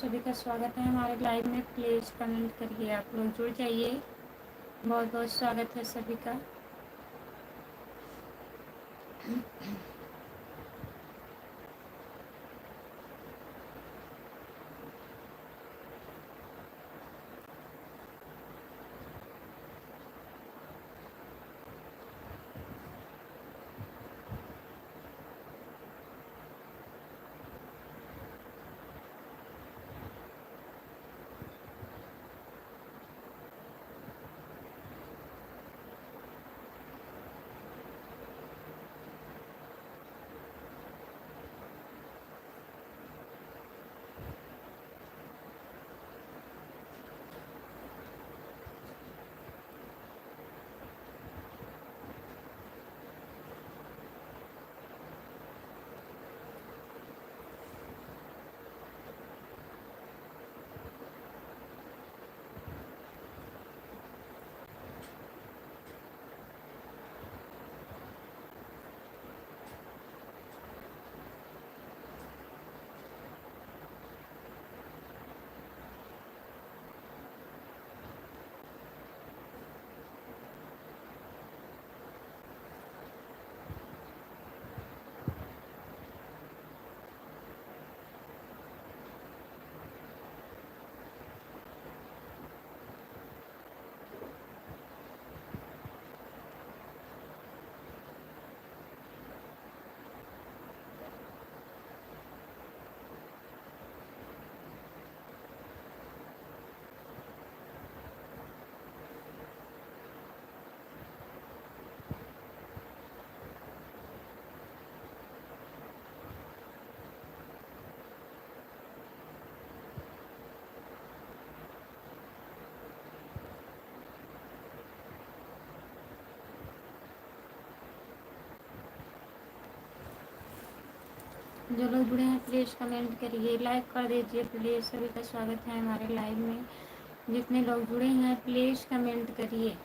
सभी का स्वागत है हमारे लाइव में। प्लीज़ कमेंट करिए, आप लोग जुड़ जाइए। बहुत बहुत स्वागत है सभी का। जो लोग जुड़े हैं प्लीज़ कमेंट करिए, लाइक कर दीजिए प्लीज़। सभी का स्वागत है हमारे लाइव में। जितने लोग जुड़े हैं प्लीज़ कमेंट करिए।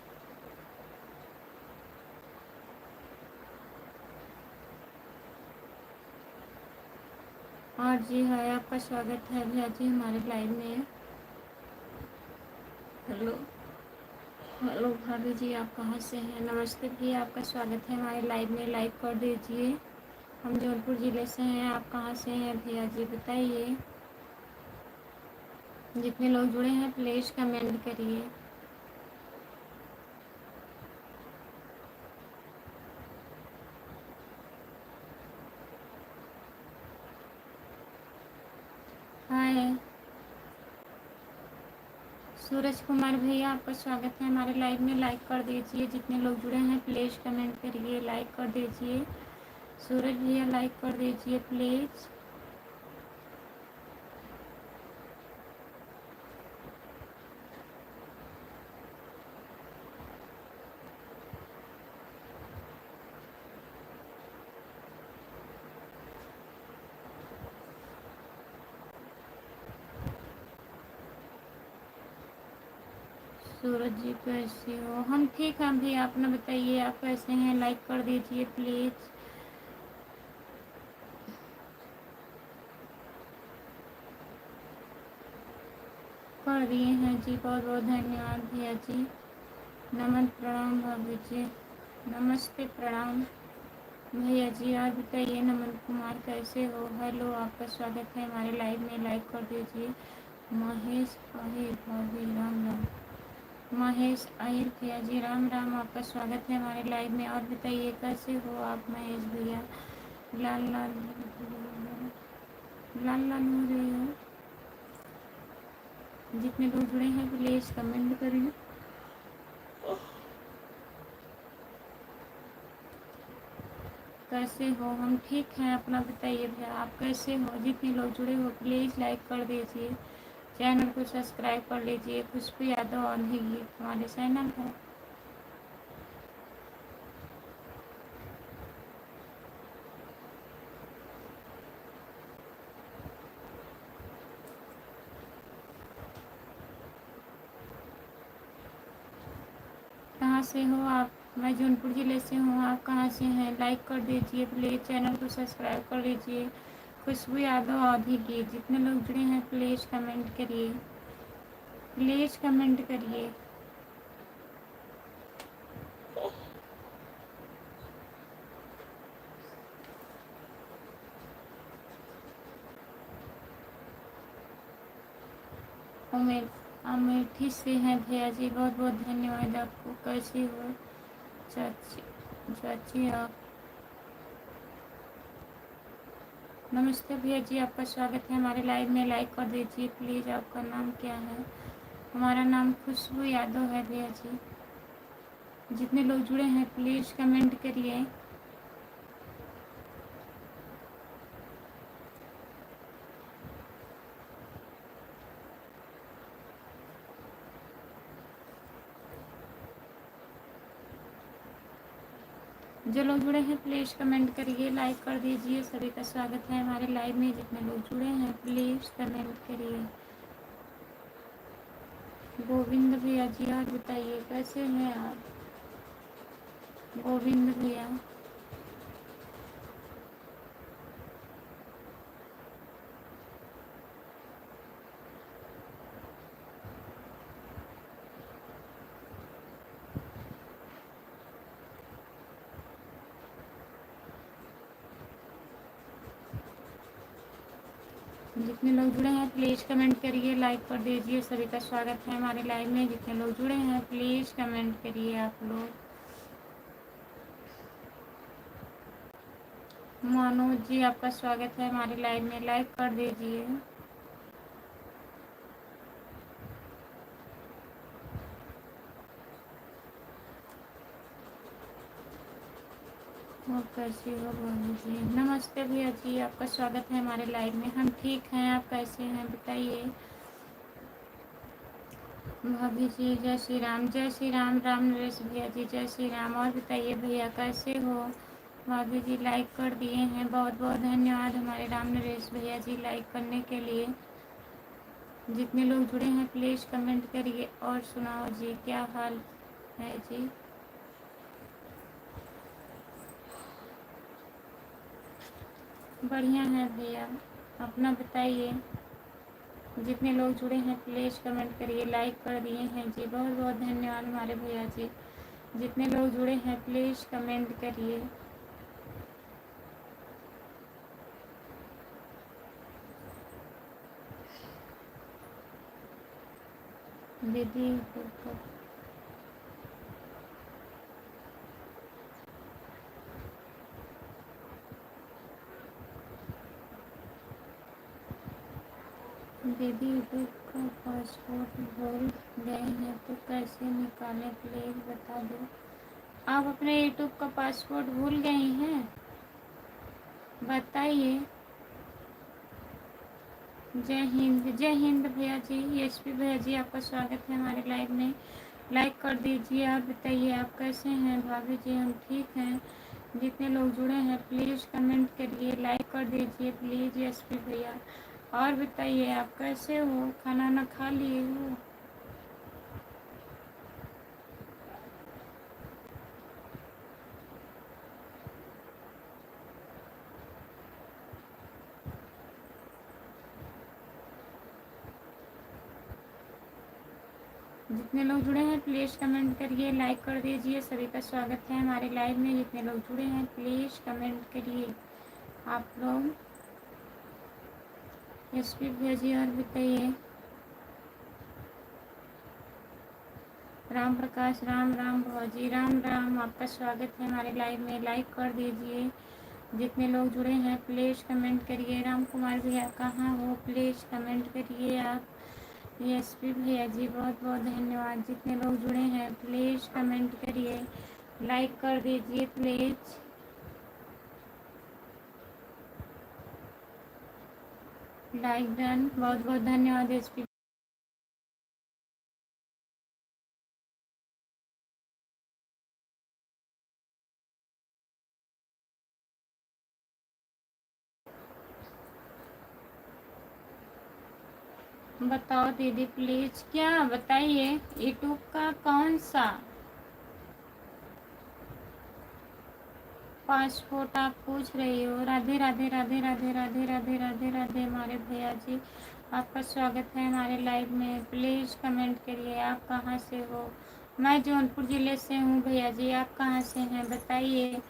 और जी है, आपका स्वागत है भैया जी हमारे लाइव में। हेलो हेलो भाभी जी, आप कहाँ से हैं? नमस्ते भैया, आपका स्वागत है हमारे लाइव में। लाइक कर दीजिए। हम जौनपुर ज़िले से हैं, आप कहाँ से हैं भैया जी बताइए। जितने लोग जुड़े हैं प्लीज़ कमेंट करिए। हाय सूरज कुमार भैया, आपका स्वागत है हमारे लाइव में। लाइक कर दीजिए। जितने लोग जुड़े हैं प्लीज़ कमेंट करिए, लाइक कर दीजिए। सूरज भैया लाइक कर दीजिए प्लीज़। सूरज जी कैसे हो? हम ठीक हैं भैया, अपना बताइए आप कैसे हैं? लाइक कर दीजिए प्लीज़। कर दिए हैं जी, बहुत बहुत धन्यवाद भैया जी। नमन प्रणाम भाभी जी। नमस्ते प्रणाम भैया जी। और बताइए नमन कुमार कैसे हो? हेलो, आपका स्वागत है हमारे लाइव में। लाइक कर दीजिए। महेश अहिर भाभी, राम राम। महेश अहिर भैया जी, राम राम, आपका स्वागत है हमारे लाइव में। और बताइए कैसे हो आप महेश भैया? लाल लाल लाल लाल हो रही हो। जितने लोग जुड़े हैं प्लीज़ कमेंट करिए। कैसे हो? हम ठीक हैं, अपना बताइए भैया आप कैसे हो? जितने लोग जुड़े हो प्लीज़ लाइक कर दीजिए। चैनल को सब्सक्राइब कर लीजिए। खुशबू यादव और ये हमारे चैनल है। कहाँ से हो आप? मैं जौनपुर ज़िले से हूँ। आप कहाँ से हैं? लाइक कर दीजिए प्लीज़। चैनल को सब्सक्राइब कर लीजिए। खुशबू यादव अवधि गीत। जितने लोग जुड़े हैं प्लीज़ कमेंट करिए, प्लीज़ कमेंट करिए। अमेठी से हैं भैया जी, बहुत बहुत धन्यवाद आपको। कैसी हो चाची? चाची आप? नमस्ते भैया जी, आपका स्वागत है हमारे लाइव में। लाइक कर दीजिए प्लीज़। आपका नाम क्या है? हमारा नाम खुशबू यादव है भैया जी। जितने लोग जुड़े हैं प्लीज़ कमेंट करिए। जो लोग जुड़े हैं प्लीज़ कमेंट करिए, लाइक कर दीजिए। सभी का स्वागत है हमारे लाइव में। जितने लोग जुड़े हैं प्लीज़ कमेंट करिए। गोविंद भैया जी, और बताइए कैसे हैं आप? गोविंद भैया, जितने लोग जुड़े हैं प्लीज़ कमेंट करिए, लाइक कर दीजिए। सभी का स्वागत है हमारे लाइव में। जितने लोग जुड़े हैं प्लीज़ कमेंट करिए आप लोग। मनोज जी, आपका स्वागत है हमारे लाइव में। लाइक कर दीजिए। और कैसी हो भाभी जी? नमस्ते भैया जी, आपका स्वागत है हमारे लाइव में। हम ठीक हैं, आप कैसे हैं बताइए। भाभी जी जय श्री राम। जय श्री राम। राम नरेश भैया जी जय श्री राम। और बताइए भैया कैसे हो? भाभी जी लाइक कर दिए हैं, बहुत बहुत धन्यवाद हमारे राम नरेश भैया जी लाइक करने के लिए। जितने लोग जुड़े हैं प्लीज़ कमेंट करिए। और सुनाओ जी, क्या हाल है जी? बढ़िया है भैया, अपना बताइए। जितने लोग जुड़े हैं प्लीज़ कमेंट करिए, लाइक कर दिए हैं जी, बहुत बहुत धन्यवाद हमारे भैया जी। जितने लोग जुड़े हैं प्लीज़ कमेंट करिए। दीदी दीदी यूट्यूब का पासवर्ड भूल गए हैं तो कैसे निकालें प्लीज़ बता दो। आप अपने यूट्यूब का पासवर्ड भूल गए हैं, बताइए। जय हिंद भैया जी। एसपी भैया जी, आपका स्वागत है हमारे लाइव में। लाइक कर दीजिए। आप बताइए आप कैसे हैं? भाभी जी हम ठीक हैं। जितने लोग जुड़े हैं प्लीज़ कमेंट करिए, लाइक कर दीजिए प्लीज़ एसपी भैया। और बताइए आप कैसे हो? खाना ना खा लिए हो? जितने लोग जुड़े हैं प्लीज़ कमेंट करिए, लाइक कर दीजिए। सभी का स्वागत है हमारे लाइव में। जितने लोग जुड़े हैं प्लीज़ कमेंट करिए आप लोग। एसपी भैया जी और बताइए। राम प्रकाश, राम राम भौजी, राम राम। आपका स्वागत है हमारे लाइव में। लाइक कर दीजिए। जितने लोग जुड़े हैं प्लीज़ कमेंट करिए। राम कुमार भैया कहाँ हो? प्लीज़ कमेंट करिए आप। एसपी भैया जी बहुत बहुत धन्यवाद। जितने लोग जुड़े हैं प्लीज़ कमेंट करिए, लाइक कर दीजिए प्लीज़। लाइक डन, बहुत बहुत धन्यवाद एसपी। बताओ दीदी प्लीज़, क्या बताइए। यूट्यूब का कौन सा? पासपोर्ट आप पूछ रही हो। राधे राधे राधे राधे राधे राधे राधे राधे हमारे भैया जी, आपका स्वागत है हमारे लाइव में। प्लीज़ कमेंट करिए आप कहाँ से हो। मैं जौनपुर ज़िले से हूँ भैया जी, आप कहाँ से हैं बताइए।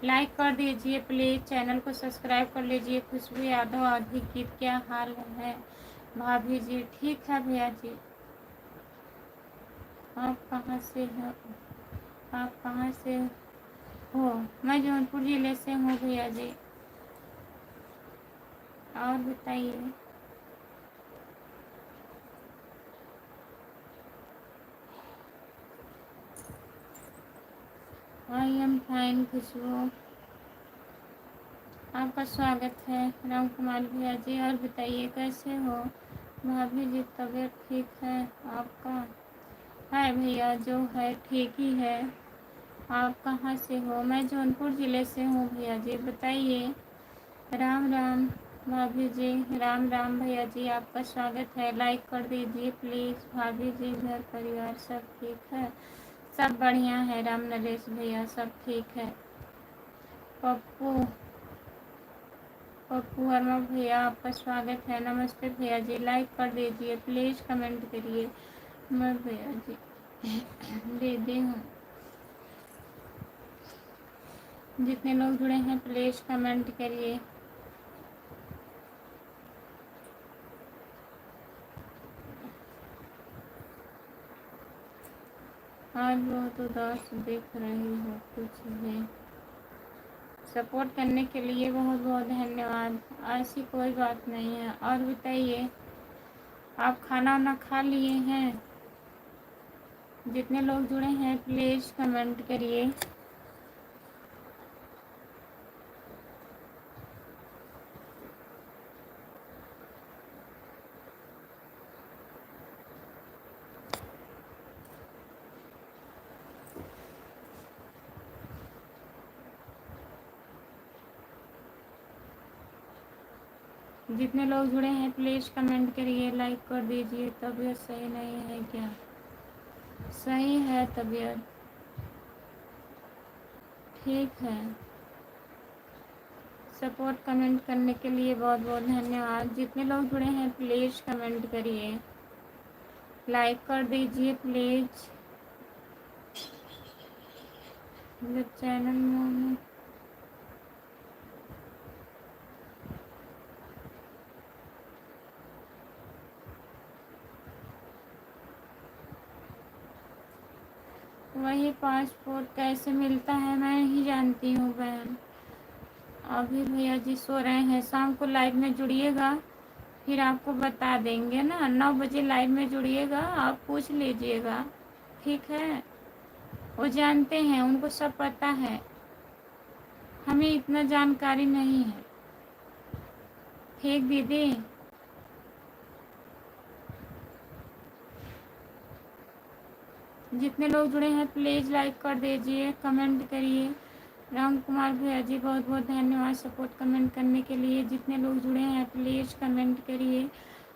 लाइक कर दीजिए प्लीज़, चैनल को सब्सक्राइब कर लीजिए। खुशबू यादव आदि की क्या हाल है भाभी जी? ठीक है भैया जी। आप कहाँ से हो? आप कहाँ से हो? मैं जौनपुर ज़िले से हूँ भैया जी। और बताइए। आई एम फाइन खुशबू, आपका स्वागत है राम कुमार भैया जी। और बताइए कैसे हो भाभी जी? तबीयत ठीक है आपका? है भैया, जो है ठीक ही है। आप कहाँ से हो? मैं जौनपुर ज़िले से हूँ भैया जी, बताइए। राम राम भाभी जी, राम राम भैया जी, आपका स्वागत है। लाइक कर दीजिए प्लीज़ भाभी जी। घर परिवार सब ठीक है? सब बढ़िया है राम नरेश भैया, सब ठीक है। पप्पू पप्पू वर्मा भैया, आपका स्वागत है। नमस्ते भैया जी, लाइक कर दीजिए प्लीज़, कमेंट करिए। मैं भैया जी दीदी हूँ। जितने लोग जुड़े हैं प्लीज़ कमेंट करिए। आज बहुत उदास दिख रही हो, कुछ है? सपोर्ट करने के लिए बहुत बहुत धन्यवाद। ऐसी कोई बात नहीं है। और बताइए, आप खाना वाना खा लिए हैं? जितने लोग जुड़े हैं प्लीज़ कमेंट करिए। जितने लोग जुड़े हैं प्लीज़ कमेंट करिए, लाइक कर दीजिए। तबीयत सही नहीं है क्या? सही है तबीयत, ठीक है। सपोर्ट कमेंट करने के लिए बहुत बहुत धन्यवाद। जितने लोग जुड़े हैं प्लीज़ कमेंट करिए, लाइक कर दीजिए प्लीज़। जब चैनल में वही पासपोर्ट कैसे मिलता है मैं नहीं जानती हूँ बहन। अभी भैया जी सो रहे हैं, शाम को लाइव में जुड़िएगा फिर आपको बता देंगे ना। 9 बजे लाइव में जुड़िएगा, आप पूछ लीजिएगा, ठीक है? वो जानते हैं, उनको सब पता है, हमें इतना जानकारी नहीं है। ठीक दीदी। जितने लोग जुड़े हैं प्लीज़ लाइक कर दीजिए, कमेंट करिए। राम कुमार भैया जी बहुत बहुत धन्यवाद सपोर्ट कमेंट करने के लिए। जितने लोग जुड़े हैं प्लीज़ कमेंट करिए।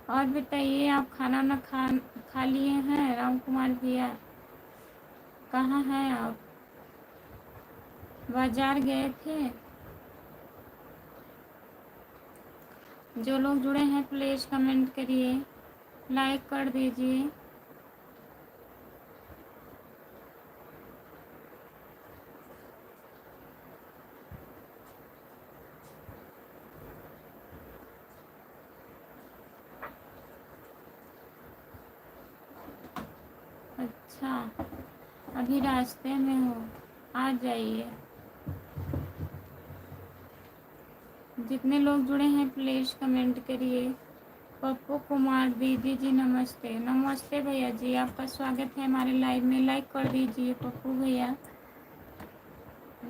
और बताइए, आप खाना ना खा लिए हैं? राम कुमार भैया कहाँ हैं आप? बाजार गए थे? जो लोग जुड़े हैं प्लीज़ कमेंट करिए, लाइक कर दीजिए। अच्छा, अभी रास्ते में हो, आ जाइए। जितने लोग जुड़े हैं प्लीज़ कमेंट करिए। पप्पू कुमार दीदी जी नमस्ते। नमस्ते भैया जी, आपका स्वागत है हमारे लाइव में। लाइक कर दीजिए पप्पू भैया,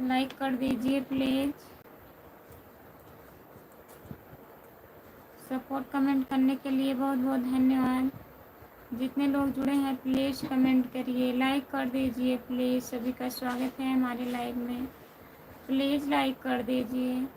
लाइक कर दीजिए प्लीज़। सपोर्ट कमेंट करने के लिए बहुत बहुत धन्यवाद। जितने लोग जुड़े हैं प्लीज़ कमेंट करिए, लाइक कर दीजिए प्लीज़। सभी का स्वागत है हमारे लाइव में, प्लीज़ लाइक कर दीजिए।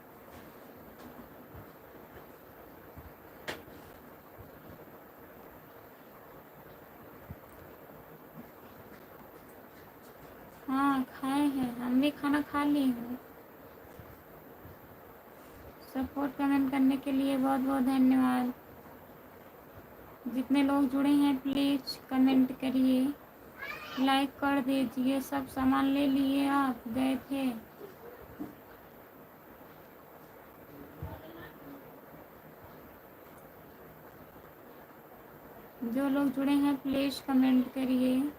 हाँ खाए हैं, हम भी खाना खा लिए हैं। सपोर्ट कमेंट करने के लिए बहुत बहुत धन्यवाद। जितने लोग जुड़े हैं प्लीज़ कमेंट करिए, लाइक कर दीजिए। सब सामान ले लिए आप गए थे? जो लोग जुड़े हैं प्लीज़ कमेंट करिए।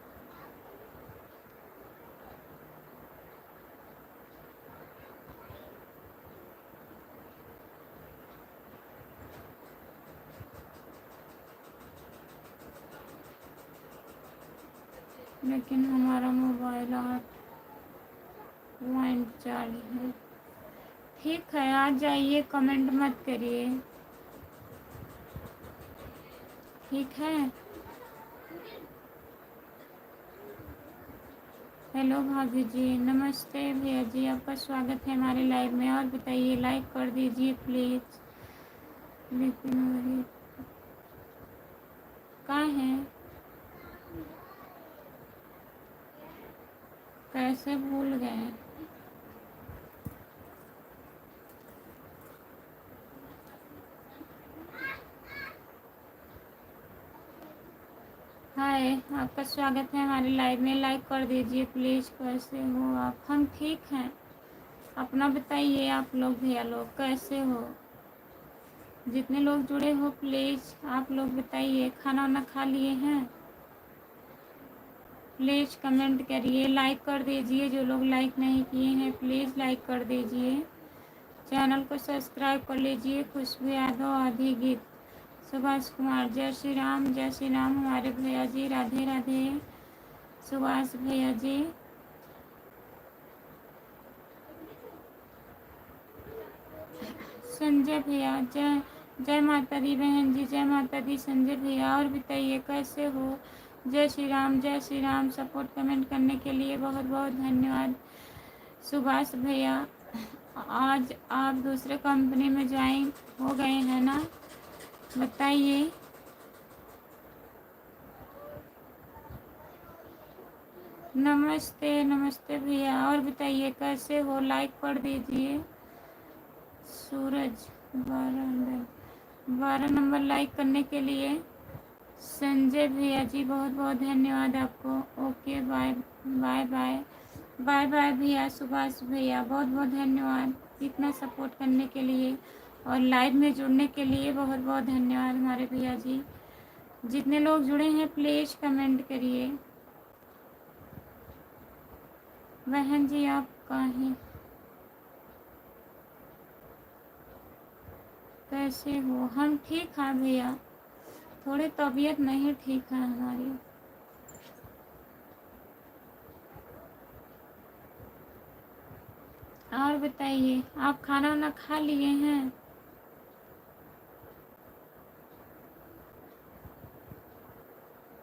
लेकिन हमारा मोबाइल 8.4 है। ठीक है, आ जाइए, कमेंट मत करिए, ठीक है। हेलो भाभी जी, नमस्ते भैया जी, आपका स्वागत है हमारे लाइव में। और बताइए, लाइक कर दीजिए प्लीज़। लेकिन कहाँ है? कैसे भूल गए? हाय, आपका स्वागत है हमारे लाइव में। लाइक कर दीजिए प्लीज़। कैसे हो आप? हम ठीक हैं। अपना बताइए, आप लोग भैया लोग कैसे हो? जितने लोग जुड़े हो प्लीज़ आप लोग बताइए, खाना वाना खा लिए हैं? प्लीज़ कमेंट करिए, लाइक कर दीजिए। जो लोग लाइक नहीं किए हैं प्लीज़ लाइक कर दीजिए। चैनल को सब्सक्राइब कर लीजिए। खुशबू यादव, आदि गीत, सुभाष कुमार, जय श्री राम, जय श्री राम हमारे भैया जी, राधे राधे सुभाष भैया जी। संजय भैया, जय जय माता दी बहन जी, जय माता दी संजय भैया। और बताइए कैसे हो? जय श्री राम, जय श्री राम। सपोर्ट कमेंट करने के लिए बहुत बहुत धन्यवाद सुभाष भैया। आज आप दूसरे कंपनी में ज्वाइन हो गए हैं ना? बताइए। नमस्ते नमस्ते भैया। और बताइए कैसे हो? लाइक कर दीजिए। सूरज 12 नंबर लाइक करने के लिए संजय भैया जी, बहुत बहुत धन्यवाद आपको। Okay, bye bye bye bye bye भैया। सुभाष भैया, बहुत बहुत धन्यवाद इतना सपोर्ट करने के लिए और लाइव में जुड़ने के लिए बहुत बहुत धन्यवाद हमारे भैया जी। जितने लोग जुड़े हैं प्लीज़ कमेंट करिए। बहन जी आप कहाँ? कैसे हो? हम ठीक हैं भैया, थोड़ी तबीयत नहीं ठीक है हमारी। और बताइए, आप खाना वाना खा लिए हैं?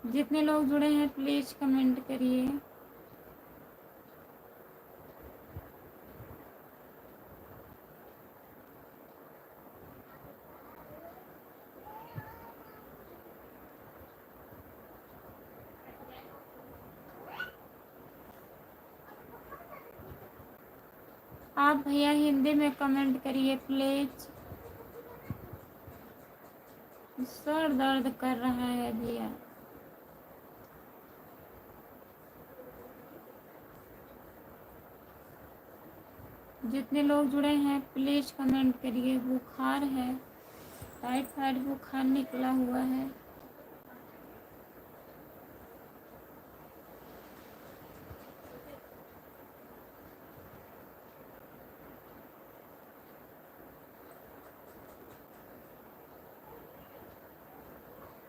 जितने लोग जुड़े हैं प्लीज़ कमेंट करिए। आप भैया हिंदी में कमेंट करिए प्लीज़। सर दर्द कर रहा है भैया। जितने लोग जुड़े हैं प्लीज़ कमेंट करिए। बुखार है, टाइफाइड बुखार निकला हुआ है।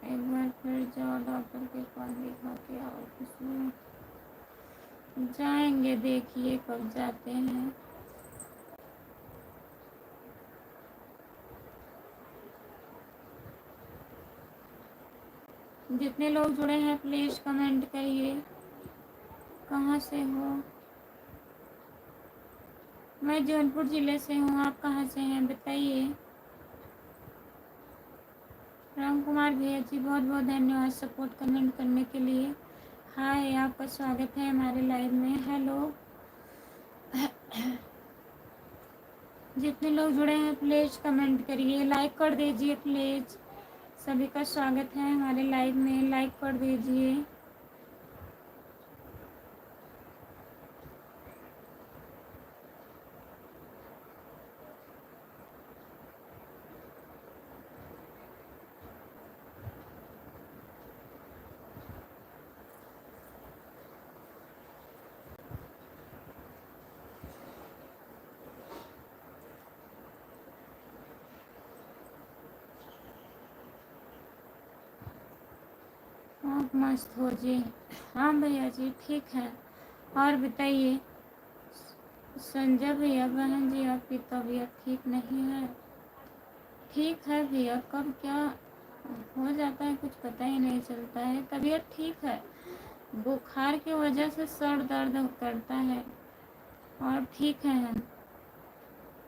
एक बार फिर जाओ डॉक्टर के पास दिखा के आओ। इसमें जाएंगे, देखिए कब जाते हैं। जितने लोग जुड़े हैं प्लीज़ कमेंट करिए। कहाँ से हो? मैं जौनपुर ज़िले से हूँ। आप कहाँ से हैं बताइए। राम कुमार भैया जी, बहुत बहुत धन्यवाद सपोर्ट कमेंट करने के लिए। हाय, आपका स्वागत है हमारे लाइव में। हेलो जितने लोग जुड़े हैं प्लीज़ कमेंट करिए, लाइक कर दीजिए प्लीज़। सभी का स्वागत है हमारे लाइव में, लाइक कर दीजिए। आप मस्त हो जी। हाँ भैया जी ठीक है। और बताइए संजय भैया, बहन जी आपकी तबीयत ठीक नहीं है? ठीक है भैया, कब क्या हो जाता है कुछ पता ही नहीं चलता है। तबीयत ठीक है, बुखार की वजह से सर दर्द करता है और ठीक है हम।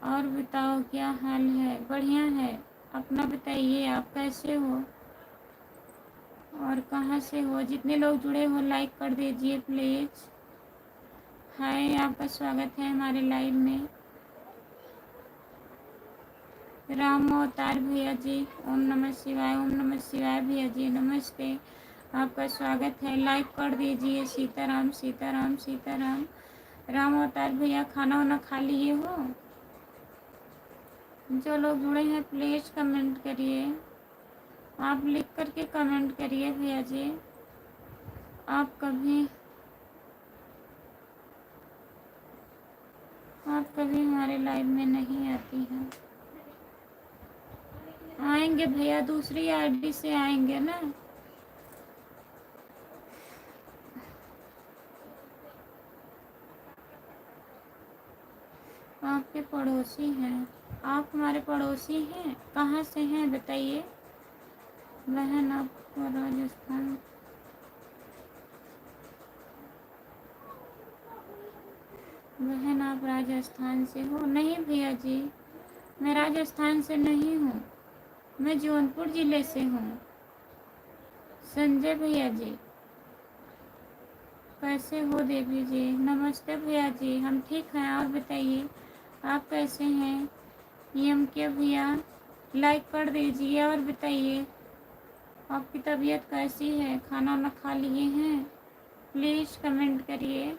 और बताओ क्या हाल है? बढ़िया है। अपना बताइए आप कैसे हो और कहाँ से हो? जितने लोग जुड़े हो लाइक कर दीजिए प्लीज़। हाय, आपका स्वागत है हमारे लाइव में। राम अवतार भैया जी, ओम नमः शिवाय, ओम नमः शिवाय भैया जी, नमस्ते। आपका स्वागत है, लाइक कर दीजिए। सीताराम सीताराम सीताराम। राम अवतार भैया खाना वाना खा लिए हो? जो लोग जुड़े हैं प्लीज़ कमेंट करिए। आप लिख करके कमेंट करिए भैया जी। आप कभी हमारे लाइव में नहीं आती हैं। आएंगे भैया, दूसरी आईडी से आएंगे ना। आपके पड़ोसी हैं? आप हमारे पड़ोसी हैं? कहाँ से हैं बताइए। बहन आपको राजस्थान, बहन आप राजस्थान से हो? नहीं भैया जी, मैं राजस्थान से नहीं हूँ, मैं जौनपुर ज़िले से हूँ। संजय भैया जी कैसे हो? देवी जी नमस्ते भैया जी, हम ठीक हैं। और बताइए आप कैसे हैं? एम के भैया लाइक कर दीजिए। और बताइए आपकी तबीयत कैसी है? खाना वाना खा लिए हैं? प्लीज़ कमेंट करिए,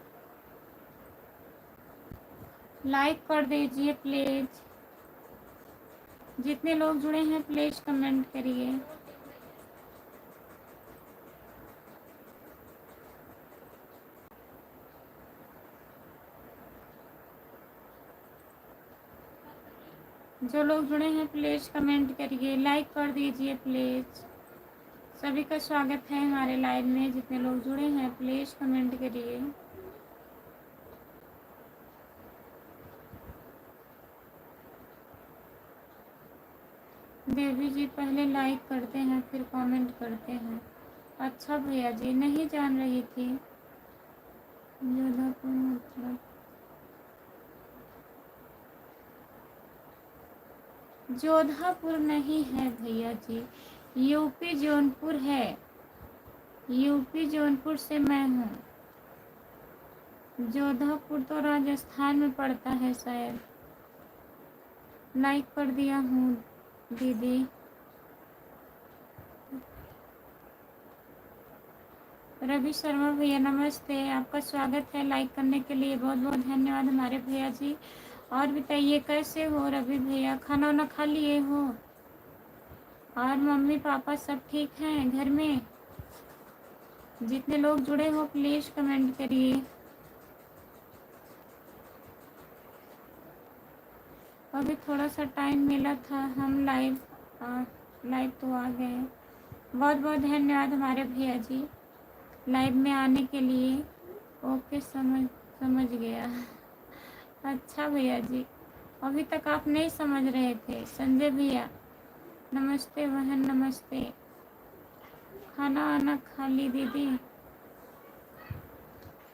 लाइक कर दीजिए प्लीज़। जितने लोग जुड़े हैं प्लीज़ कमेंट करिए। जो लोग जुड़े हैं प्लीज़ कमेंट करिए, लाइक कर दीजिए प्लीज़। सभी का स्वागत है हमारे लाइव में। जितने लोग जुड़े हैं प्लीज़ कमेंट करिए। देवी जी पहले लाइक करते हैं फिर कमेंट करते हैं। अच्छा भैया जी, नहीं जान रही थी। जोधपुर मतलब जोधपुर नहीं है भैया जी, यूपी जौनपुर है। यूपी जौनपुर से मैं हूँ। जोधपुर तो राजस्थान में पड़ता है शायद। लाइक कर दिया हूँ दीदी। रवि शर्मा भैया नमस्ते, आपका स्वागत है। लाइक करने के लिए बहुत बहुत धन्यवाद हमारे भैया जी। और बताइए कैसे हो रवि भैया? खाना वाना खा लिए हो? और मम्मी पापा सब ठीक हैं घर में? जितने लोग जुड़े हो प्लीज़ कमेंट करिए। अभी थोड़ा सा टाइम मिला था, हम लाइव तो आ गए। बहुत बहुत धन्यवाद हमारे भैया जी लाइव में आने के लिए। ओके, समझ गया। अच्छा भैया जी, अभी तक आप नहीं समझ रहे थे। संजय भैया नमस्ते, बहन नमस्ते। खाना वाना खा ली दीदी?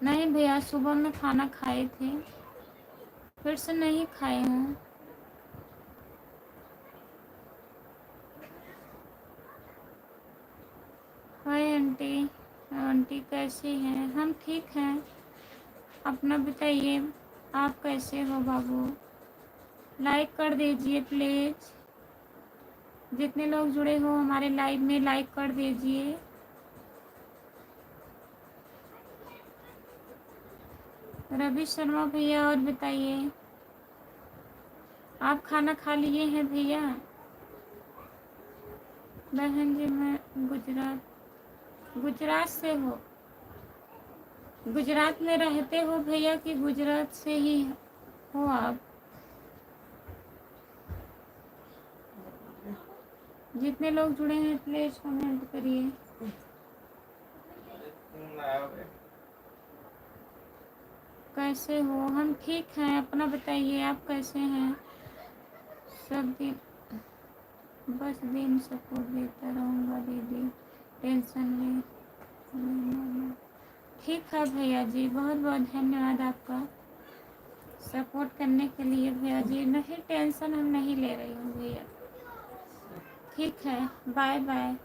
नहीं भैया, सुबह में खाना खाए थे, फिर से नहीं खाए हूँ। हाय आंटी, आंटी कैसी हैं? हम ठीक हैं। अपना बताइए आप कैसे हो बाबू? लाइक कर दीजिए प्लीज़। जितने लोग जुड़े हो हमारे लाइव में लाइक कर दीजिए। रवि शर्मा भैया और बताइए, आप खाना खा लिए हैं भैया? बहन जी मैं गुजरात से हो? गुजरात में रहते हो भैया कि गुजरात से ही हो आप? जितने लोग जुड़े हैं प्लीज कमेंट करिए। कैसे हो? हम ठीक हैं, अपना बताइए आप कैसे हैं? सब दिन बस दिन सपोर्ट देता रहूँगा दीदी, टेंशन ले। ठीक है भैया जी, बहुत बहुत धन्यवाद आपका सपोर्ट करने के लिए भैया जी। नहीं टेंशन हम नहीं ले रही हूँ भैया, ठीक है, बाय बाय।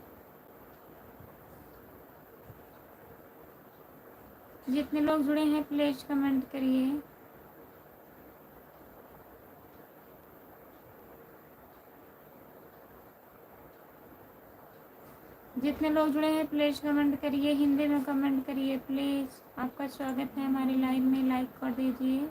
जितने लोग जुड़े हैं प्लीज कमेंट करिए। जितने लोग जुड़े हैं प्लीज कमेंट करिए, हिंदी में कमेंट करिए प्लीज। आपका स्वागत है हमारी लाइव में, लाइक कर दीजिए।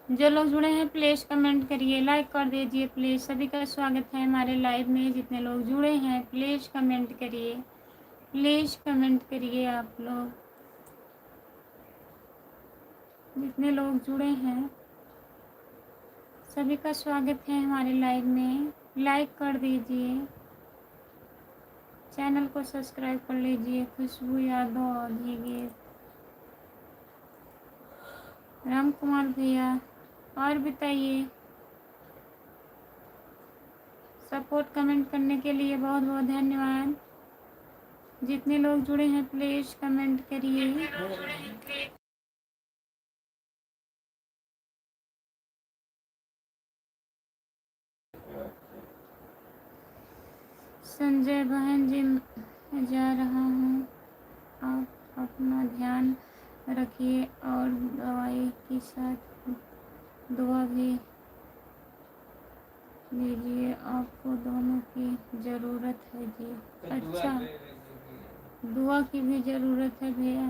जो लोग जुड़े हैं प्लीज कमेंट करिए, लाइक कर दीजिए प्लीज। सभी का स्वागत है हमारे लाइव में। जितने लोग जुड़े हैं प्लीज कमेंट करिए, प्लीज कमेंट करिए आप लोग। जितने लोग जुड़े हैं सभी का स्वागत है हमारे लाइव में, लाइक कर दीजिए, चैनल को सब्सक्राइब कर लीजिए। खुशबू यादव और राम कुमार भैया और बताइए। सपोर्ट कमेंट करने के लिए बहुत बहुत धन्यवाद। जितने लोग जुड़े हैं प्लीज कमेंट करिए। संजय बहन जी मैं जा रहा हूँ, आप अपना ध्यान रखिए और दवाई के साथ दुआ भी लीजिए, आपको दोनों की ज़रूरत है जी। अच्छा, दुआ की भी ज़रूरत है भैया।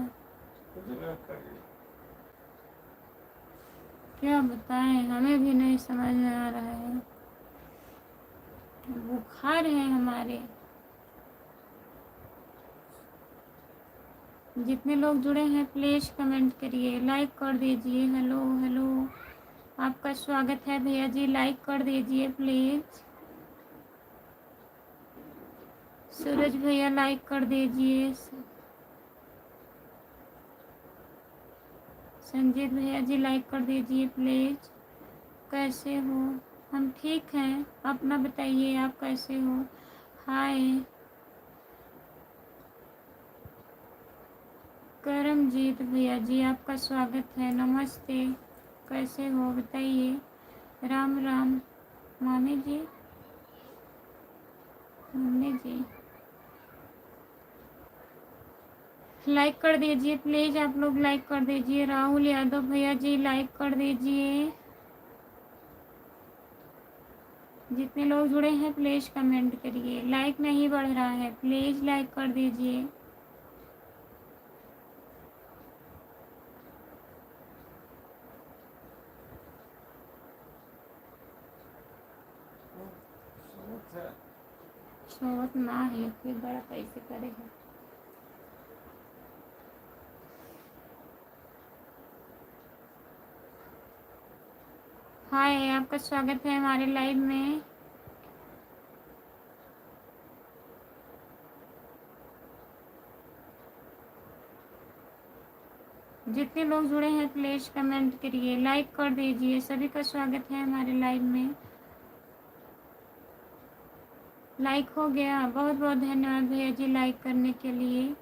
क्या बताएं, हमें भी नहीं समझ में आ रहा है। बुखार है हमारे। जितने लोग जुड़े हैं प्लीज़ कमेंट करिए, लाइक कर दीजिए। हेलो हेलो, आपका स्वागत है भैया जी, लाइक कर दीजिए प्लीज़। सूरज भैया लाइक कर दीजिए। संजीत भैया जी लाइक कर दीजिए प्लीज़। कैसे हो? हम ठीक हैं, अपना बताइए आप कैसे हो? हाय करमजीत भैया जी, आपका स्वागत है, नमस्ते। कैसे हो बताइए? राम राम मामी जी, मम्मी जी, लाइक कर दीजिए प्लीज़, आप लोग लाइक कर दीजिए। राहुल यादव भैया जी लाइक कर दीजिए। जितने लोग जुड़े हैं प्लीज़ कमेंट करिए। लाइक नहीं बढ़ रहा है, प्लीज़ लाइक कर दीजिए। सोवत ना है फिर बड़ा कैसे करेगा। हाय, आपका स्वागत है हमारे लाइव में। जितने लोग जुड़े हैं प्लीज़ कमेंट करिए, लाइक कर दीजिए। सभी का स्वागत है हमारे लाइव में। लाइक हो गया, बहुत बहुत धन्यवाद भैया जी लाइक करने के लिए।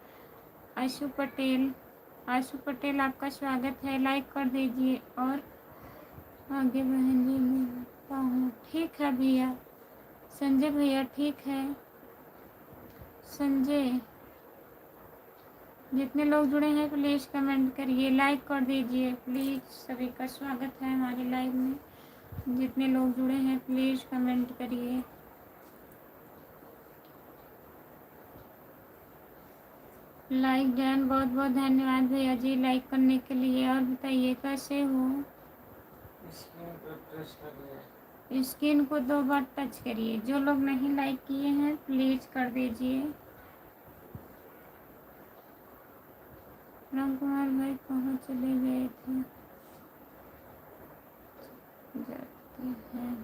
आशु पटेल, आशु पटेल आपका स्वागत है, लाइक कर दीजिए। और आगे बहन जी मैं बताता हूँ, ठीक है भैया। संजय भैया ठीक है। संजय, जितने लोग जुड़े हैं प्लीज़ कमेंट करिए, लाइक कर दीजिए प्लीज़। सभी का स्वागत है हमारे लाइव में। जितने लोग जुड़े हैं प्लीज़ कमेंट करिए। लाइक डन, बहुत बहुत धन्यवाद भैया जी लाइक करने के लिए। और बताइए कैसे हो? स्क्रीन को 2 बार टच करिए। जो लोग नहीं लाइक किए हैं प्लीज़ कर दीजिए। राम कुमार भाई कहाँ चले गए थे? जाते हैं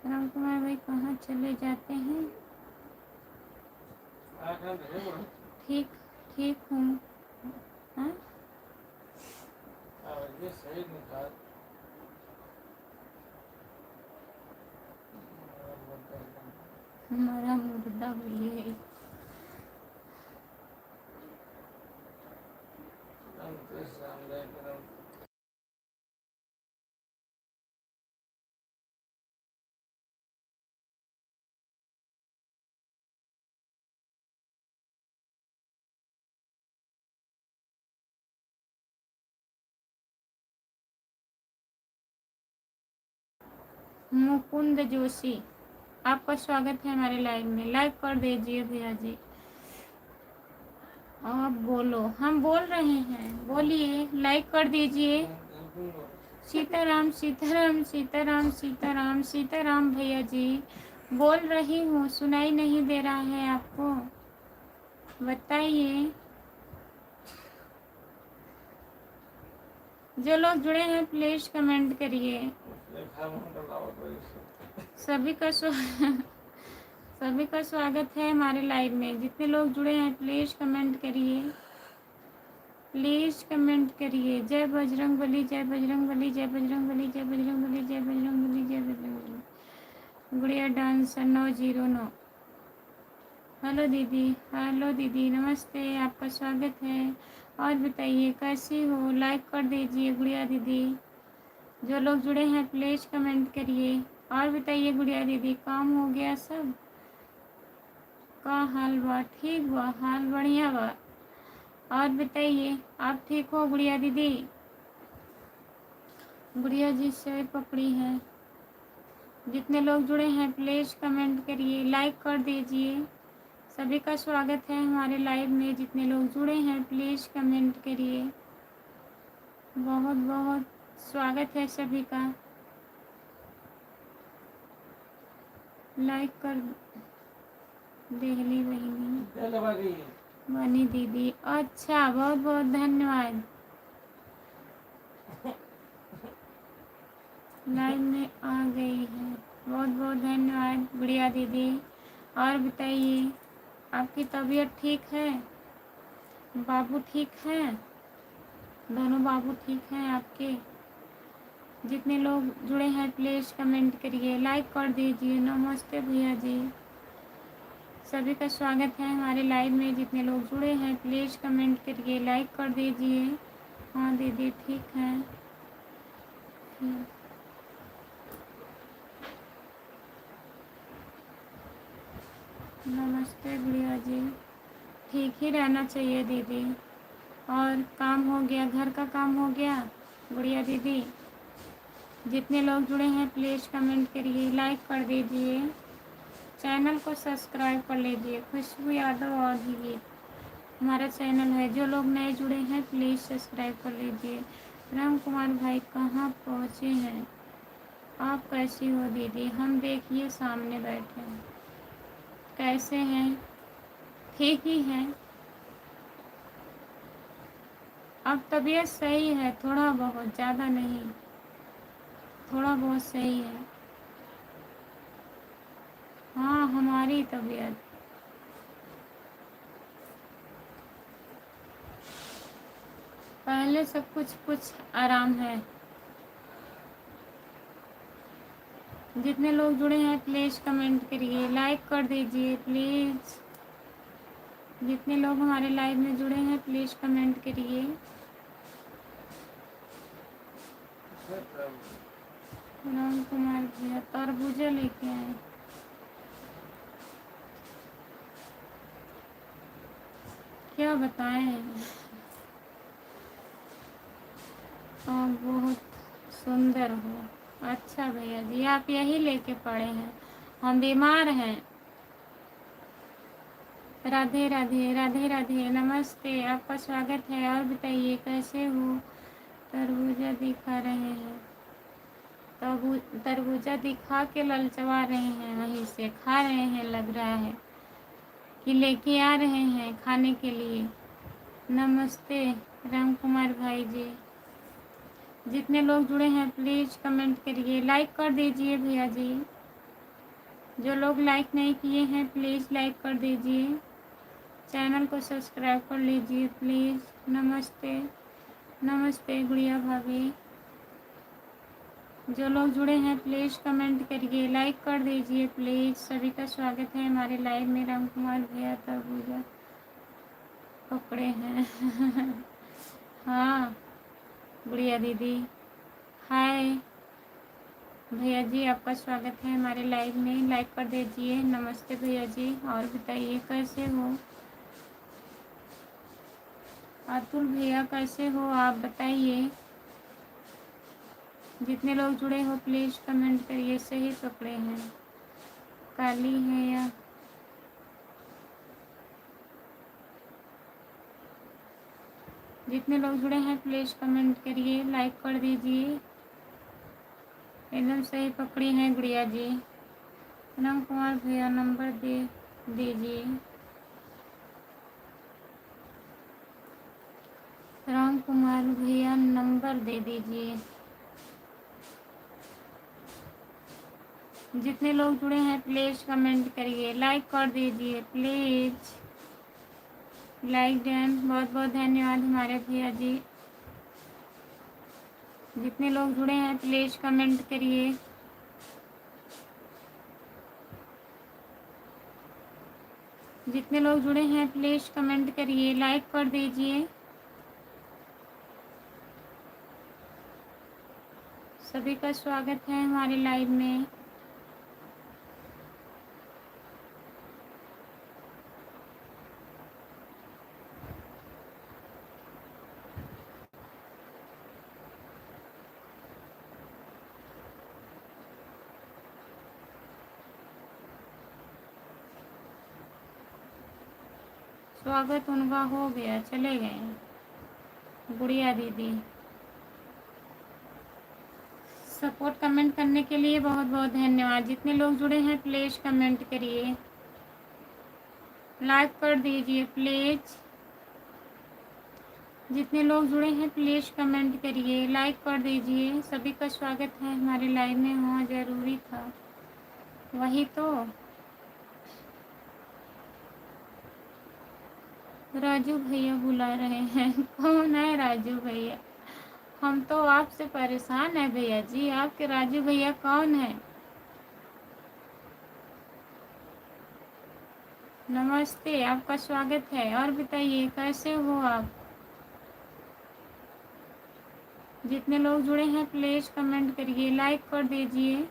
राम कुमार भाई कहाँ चले जाते हैं? ठीक ठीक हूँ। हाँ? हमारा मुर्दा हुई है। मुकुंद जोशी, आपका स्वागत है हमारे लाइव में। लाइक कर दीजिए भैया जी। आप बोलो, हम बोल रहे हैं, बोलिए, लाइक कर दीजिए। सीताराम सीताराम सीताराम सीताराम सीताराम भैया जी, बोल रही हूँ, सुनाई नहीं दे रहा है आपको? बताइए। जो लोग जुड़े हैं प्लीज़ कमेंट करिए। सभी का सभी का स्वागत है हमारे लाइव में। जितने लोग जुड़े हैं प्लीज़ कमेंट करिए, प्लीज़ कमेंट करिए। जय बजरंग बली, जय बजरंग बली, जय बजरंग बली, जय बजरंग बली, जय बजरंग बली, जय बजरंग बली। गुड़िया डांसर 909। हेलो दीदी, हेलो दीदी, नमस्ते, आपका स्वागत है। और बताइए कैसी हो? लाइक कर दीजिए गुड़िया दीदी। जो लोग जुड़े हैं प्लीज़ कमेंट करिए। और बताइए गुड़िया दीदी, काम हो गया सब? का हाल बा? ठीक बा, हाल बढ़िया बा। और बताइए आप ठीक हो गुड़िया दीदी? गुड़िया जी से पकड़ी है। जितने लोग जुड़े हैं प्लीज़ कमेंट करिए, लाइक कर दीजिए। सभी का स्वागत है हमारे लाइव में। जितने लोग जुड़े हैं प्लीज़ कमेंट करिए। बहुत बहुत स्वागत है सभी का। लाइक कर देहली बहिनी बनी दीदी। अच्छा, बहुत बहुत धन्यवाद। लाइव में आ गई है, बहुत बहुत धन्यवाद गुड़िया दीदी। और बताइए, आपकी तबीयत ठीक है? बाबू ठीक है? दोनों बाबू ठीक हैं आपके? जितने लोग जुड़े हैं प्लीज़ कमेंट करिए, लाइक कर दीजिए। नमस्ते भैया जी, सभी का स्वागत है हमारे लाइव में। जितने लोग जुड़े हैं प्लीज़ कमेंट करिए, लाइक कर दीजिए। हाँ दीदी ठीक है। नमस्ते गुड़िया जी, ठीक ही रहना चाहिए दीदी। और काम हो गया, घर का काम हो गया गुड़िया दीदी? जितने लोग जुड़े हैं प्लीज़ कमेंट करिए, लाइक कर दीजिए, चैनल को सब्सक्राइब कर लीजिए। खुशबू यादव और दीदी हमारा चैनल है। जो लोग नए जुड़े हैं प्लीज़ सब्सक्राइब कर लीजिए। राम कुमार भाई कहाँ पहुँचे हैं? आप कैसी हो दीदी? हम देखिए सामने बैठे हैं। कैसे हैं? ठीक ही हैं। अब तबीयत सही है, थोड़ा बहुत, ज़्यादा नहीं, थोड़ा बहुत सही है। हाँ हमारी तबीयत पहले से कुछ आराम है। जितने लोग जुड़े हैं प्लीज़ कमेंट करिए, लाइक कर दीजिए प्लीज़। जितने लोग हमारे लाइव में जुड़े हैं प्लीज़ कमेंट करिए। राम कुमार भैया तरबूजा लेके आए। क्या बताएं? आप बहुत सुंदर हो। अच्छा भैया जी, आप यही लेके पड़े हैं, हम बीमार हैं। राधे राधे राधे राधे, नमस्ते, आपका स्वागत है। और बताइए कैसे हो? तरबूजा दिखा रहे हैं, तरबूजा दिखा के ललचवा रहे हैं, वहीं से खा रहे हैं। लग रहा है कि लेके आ रहे हैं खाने के लिए। नमस्ते राम कुमार भाई जी। जितने लोग जुड़े हैं प्लीज़ कमेंट करिए, लाइक कर दीजिए भैया जी। जो लोग लाइक नहीं किए हैं प्लीज़ लाइक कर दीजिए, चैनल को सब्सक्राइब कर लीजिए प्लीज़। नमस्ते नमस्ते गुड़िया भाभी। जो लोग जुड़े हैं प्लीज़ कमेंट करिए, लाइक कर दीजिए प्लीज़। सभी का स्वागत है हमारे लाइव में। राम कुमार भैया तरबूजा पकड़े हैं। हाँ गुड़िया दीदी, हाय भैया जी, आपका स्वागत है हमारे लाइव में, लाइक कर दीजिए। नमस्ते भैया जी। और बताइए कैसे हो? अतुल भैया कैसे हो आप बताइए। जितने लोग जुड़े हो प्लीज़ कमेंट करिए। सही पकड़े हैं, काली है या जितने लोग जुड़े हैं प्लीज़ कमेंट करिए, लाइक कर दीजिए। एकदम सही पकड़ी हैं गुड़िया जी। राम कुमार भैया नंबर दे दीजिए। राम कुमार भैया नंबर दे दीजिए। जितने लोग जुड़े हैं प्लीज़ कमेंट करिए, लाइक कर दीजिए प्लीज़। लाइक डन, बहुत बहुत धन्यवाद हमारे भैया जी। जितने लोग जुड़े हैं प्लीज़ कमेंट करिए। जितने लोग जुड़े हैं प्लीज़ कमेंट करिए, लाइक कर दीजिए। सभी का स्वागत है हमारे लाइव में। स्वागत उनका हो गया, चले गए गुड़िया दीदी। सपोर्ट कमेंट करने के लिए बहुत बहुत धन्यवाद। जितने लोग जुड़े हैं प्लीज़ कमेंट करिए, लाइक कर दीजिए प्लीज़। जितने लोग जुड़े हैं प्लीज़ कमेंट करिए, लाइक कर दीजिए। सभी का स्वागत है हमारे लाइव में। हाँ ज़रूरी था, वही तो। राजू भैया बुला रहे हैं। कौन है राजू भैया? हम तो आपसे परेशान हैं भैया जी, आपके राजू भैया कौन है? नमस्ते, आपका स्वागत है। और बताइए कैसे हो आप? जितने लोग जुड़े हैं प्लीज़ कमेंट करिए, लाइक कर दीजिए।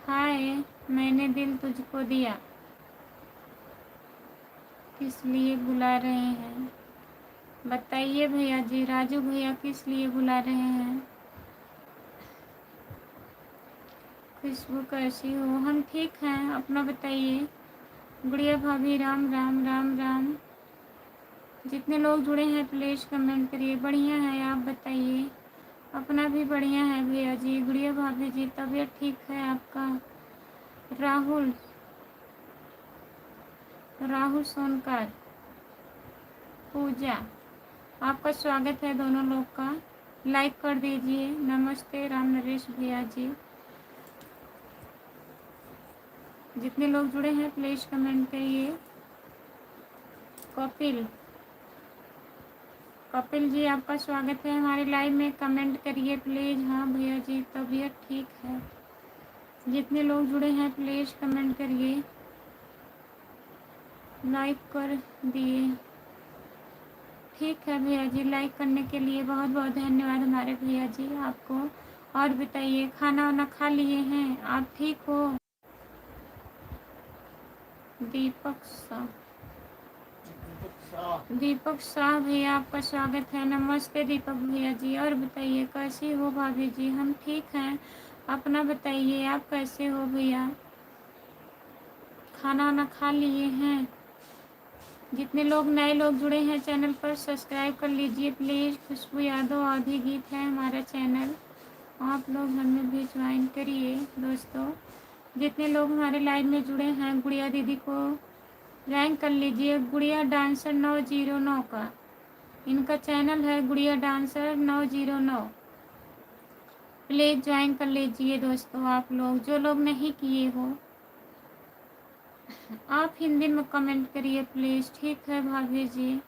हाय, मैंने दिल तुझको दिया, किस लिए बुला रहे हैं? बताइए भैया जी, राजू भैया किस लिए बुला रहे हैं? खुशबू कैसी हो? हम ठीक हैं, अपना बताइए। गुड़िया भाभी राम राम राम राम। जितने लोग जुड़े हैं प्लीज़ कमेंट करिए। बढ़िया है, आप बताइए। अपना भी बढ़िया है भैया जी। गुड़िया भाभी जी तबीयत ठीक है आपका? राहुल राहुल सोनकर, पूजा, आपका स्वागत है दोनों लोग का। लाइक कर दीजिए। नमस्ते राम नरेश भैया जी। जितने लोग जुड़े हैं प्लीज़ कमेंट करिए। कपिल कपिल जी आपका स्वागत है हमारे लाइव में। कमेंट करिए प्लीज़। हाँ भैया जी तबीयत ठीक है। जितने लोग जुड़े हैं प्लीज़ कमेंट करिए, लाइक कर दिए। ठीक है भैया जी, लाइक करने के लिए बहुत बहुत धन्यवाद हमारे भैया जी आपको। और बताइए खाना वाना खा लिए हैं? आप ठीक हो? दीपक शाह भैया आपका स्वागत है। नमस्ते दीपक भैया जी। और बताइए कैसी हो भाभी जी? हम ठीक हैं, अपना बताइए आप कैसे हो भैया? खाना वाना खा लिए हैं? जितने लोग नए लोग जुड़े हैं चैनल पर सब्सक्राइब कर लीजिए प्लीज़। खुशबू यादव आधी गीत है हमारा चैनल, आप लोग हमें भी ज्वाइन करिए दोस्तों। जितने लोग हमारे लाइव में जुड़े हैं गुड़िया दीदी को रैंक कर लीजिए। गुड़िया डांसर 909 का इनका चैनल है, गुड़िया डांसर 909। प्लीज़ ज्वाइन कर लीजिए दोस्तों आप लोग, जो लोग नहीं किए हो। आप हिंदी में कमेंट करिए प्लीज़। ठीक है भाभी जी।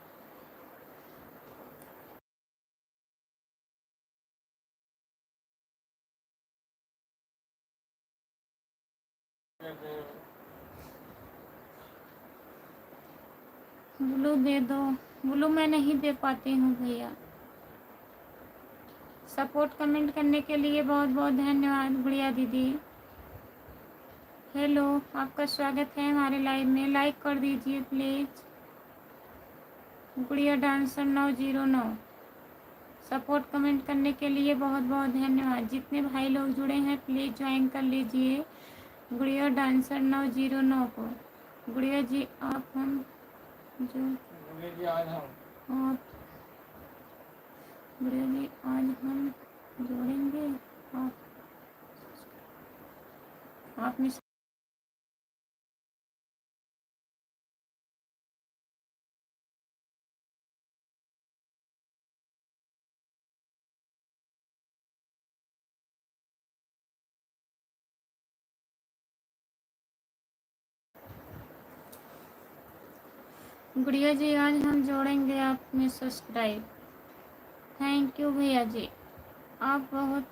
ब्लू दे दो। ब्लू मैं नहीं दे पाती हूँ भैया। सपोर्ट कमेंट करने के लिए बहुत बहुत धन्यवाद गुड़िया दीदी। हेलो, आपका स्वागत है हमारे लाइव में। लाइक कर दीजिए प्लीज़। गुड़िया डांसर 909। सपोर्ट कमेंट करने के लिए बहुत बहुत धन्यवाद। जितने भाई लोग जुड़े हैं प्लीज़ ज्वाइन कर लीजिए गुड़िया डांसर 909 को। गुड़िया जी आप हम जो आप गुड़िया जी आज हम जोड़ेंगे आप में। गुड़िया जी आज हम जोड़ेंगे आप में सब्सक्राइब। थैंक यू भैया जी, आप बहुत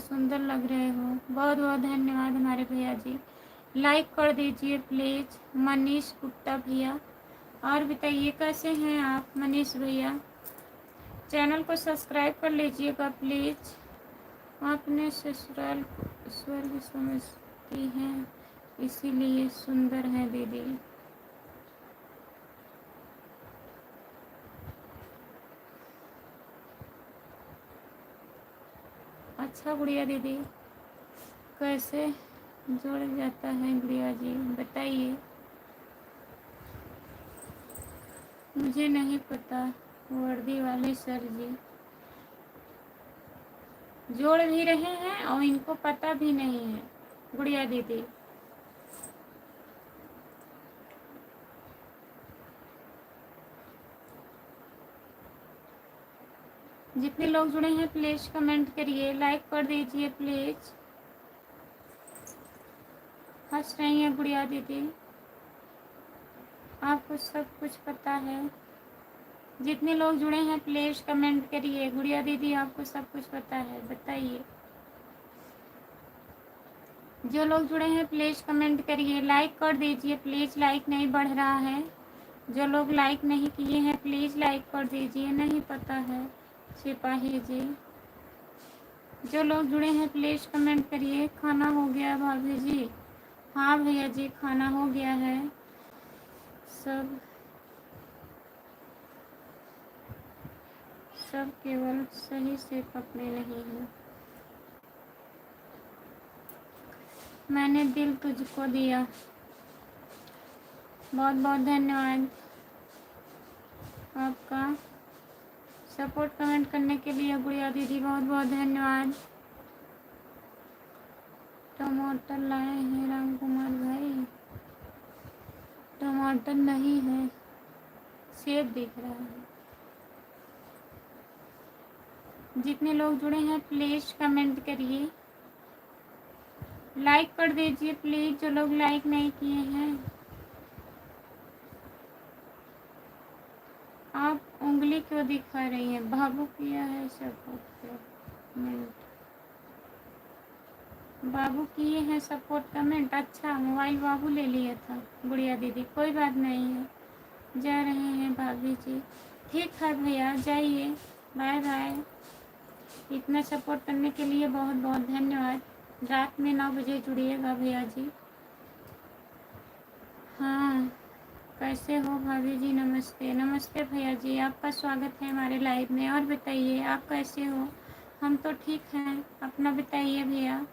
सुंदर लग रहे हो। बहुत बहुत धन्यवाद हमारे भैया जी। लाइक कर दीजिए प्लीज़। मनीष गुप्ता भैया, और बताइए कैसे हैं आप मनीष भैया? चैनल को सब्सक्राइब कर लीजिएगा प्लीज़। आपने ससुराल को स्वर्ग समझती हैं, इसीलिए सुंदर है दीदी। अच्छा गुड़िया दीदी, कैसे जोड़ जाता है गुड़िया जी बताइए। मुझे नहीं पता। वर्दी वाले सर जी जोड़ भी रहे हैं और इनको पता भी नहीं है। गुड़िया दीदी जितने लोग जुड़े हैं प्लीज कमेंट करिए, लाइक कर दीजिए प्लीज। हंस रही है गुड़िया दीदी, आपको सब कुछ पता है। जितने लोग जुड़े हैं प्लीज कमेंट करिए। गुड़िया दीदी आपको सब कुछ पता है, बताइए। जो लोग जुड़े हैं प्लीज कमेंट करिए, लाइक कर दीजिए प्लीज। लाइक नहीं बढ़ रहा है। जो लोग लाइक नहीं किए हैं प्लीज लाइक कर दीजिए। नहीं पता है सिपाही जी। जो लोग जुड़े हैं प्लीज कमेंट करिए। खाना हो गया भाभी जी? हाँ भैया जी खाना हो गया है। सब सब केवल सही से कपड़े नहीं हैं। मैंने दिल तुझको दिया। बहुत बहुत धन्यवाद आपका सपोर्ट कमेंट करने के लिए गुड़िया दीदी, बहुत बहुत धन्यवाद। टमाटर लाए हैं राम कुमार भाई? टमाटर नहीं है, सेब दिख रहा है। जितने लोग जुड़े हैं प्लीज कमेंट करिए, लाइक कर दीजिए प्लीज। जो लोग लाइक नहीं किए हैं आप उंगली क्यों दिखा रही हैं? बाबू किया है सपोर्ट कमेंट। बाबू किए हैं सपोर्ट कमेंट। अच्छा मोबाइल बाबू ले लिया था गुड़िया दीदी, कोई बात नहीं है। जा रहे हैं भाभी जी? ठीक है भैया जाइए, बाय बाय। इतना सपोर्ट करने के लिए बहुत बहुत धन्यवाद। रात में 9 बजे जुड़िएगा भैया जी। हाँ कैसे हो भाभी जी? नमस्ते। नमस्ते भैया जी, आपका स्वागत है हमारे लाइव में। और बताइए आप कैसे हो? हम तो ठीक हैं, अपना बताइए भैया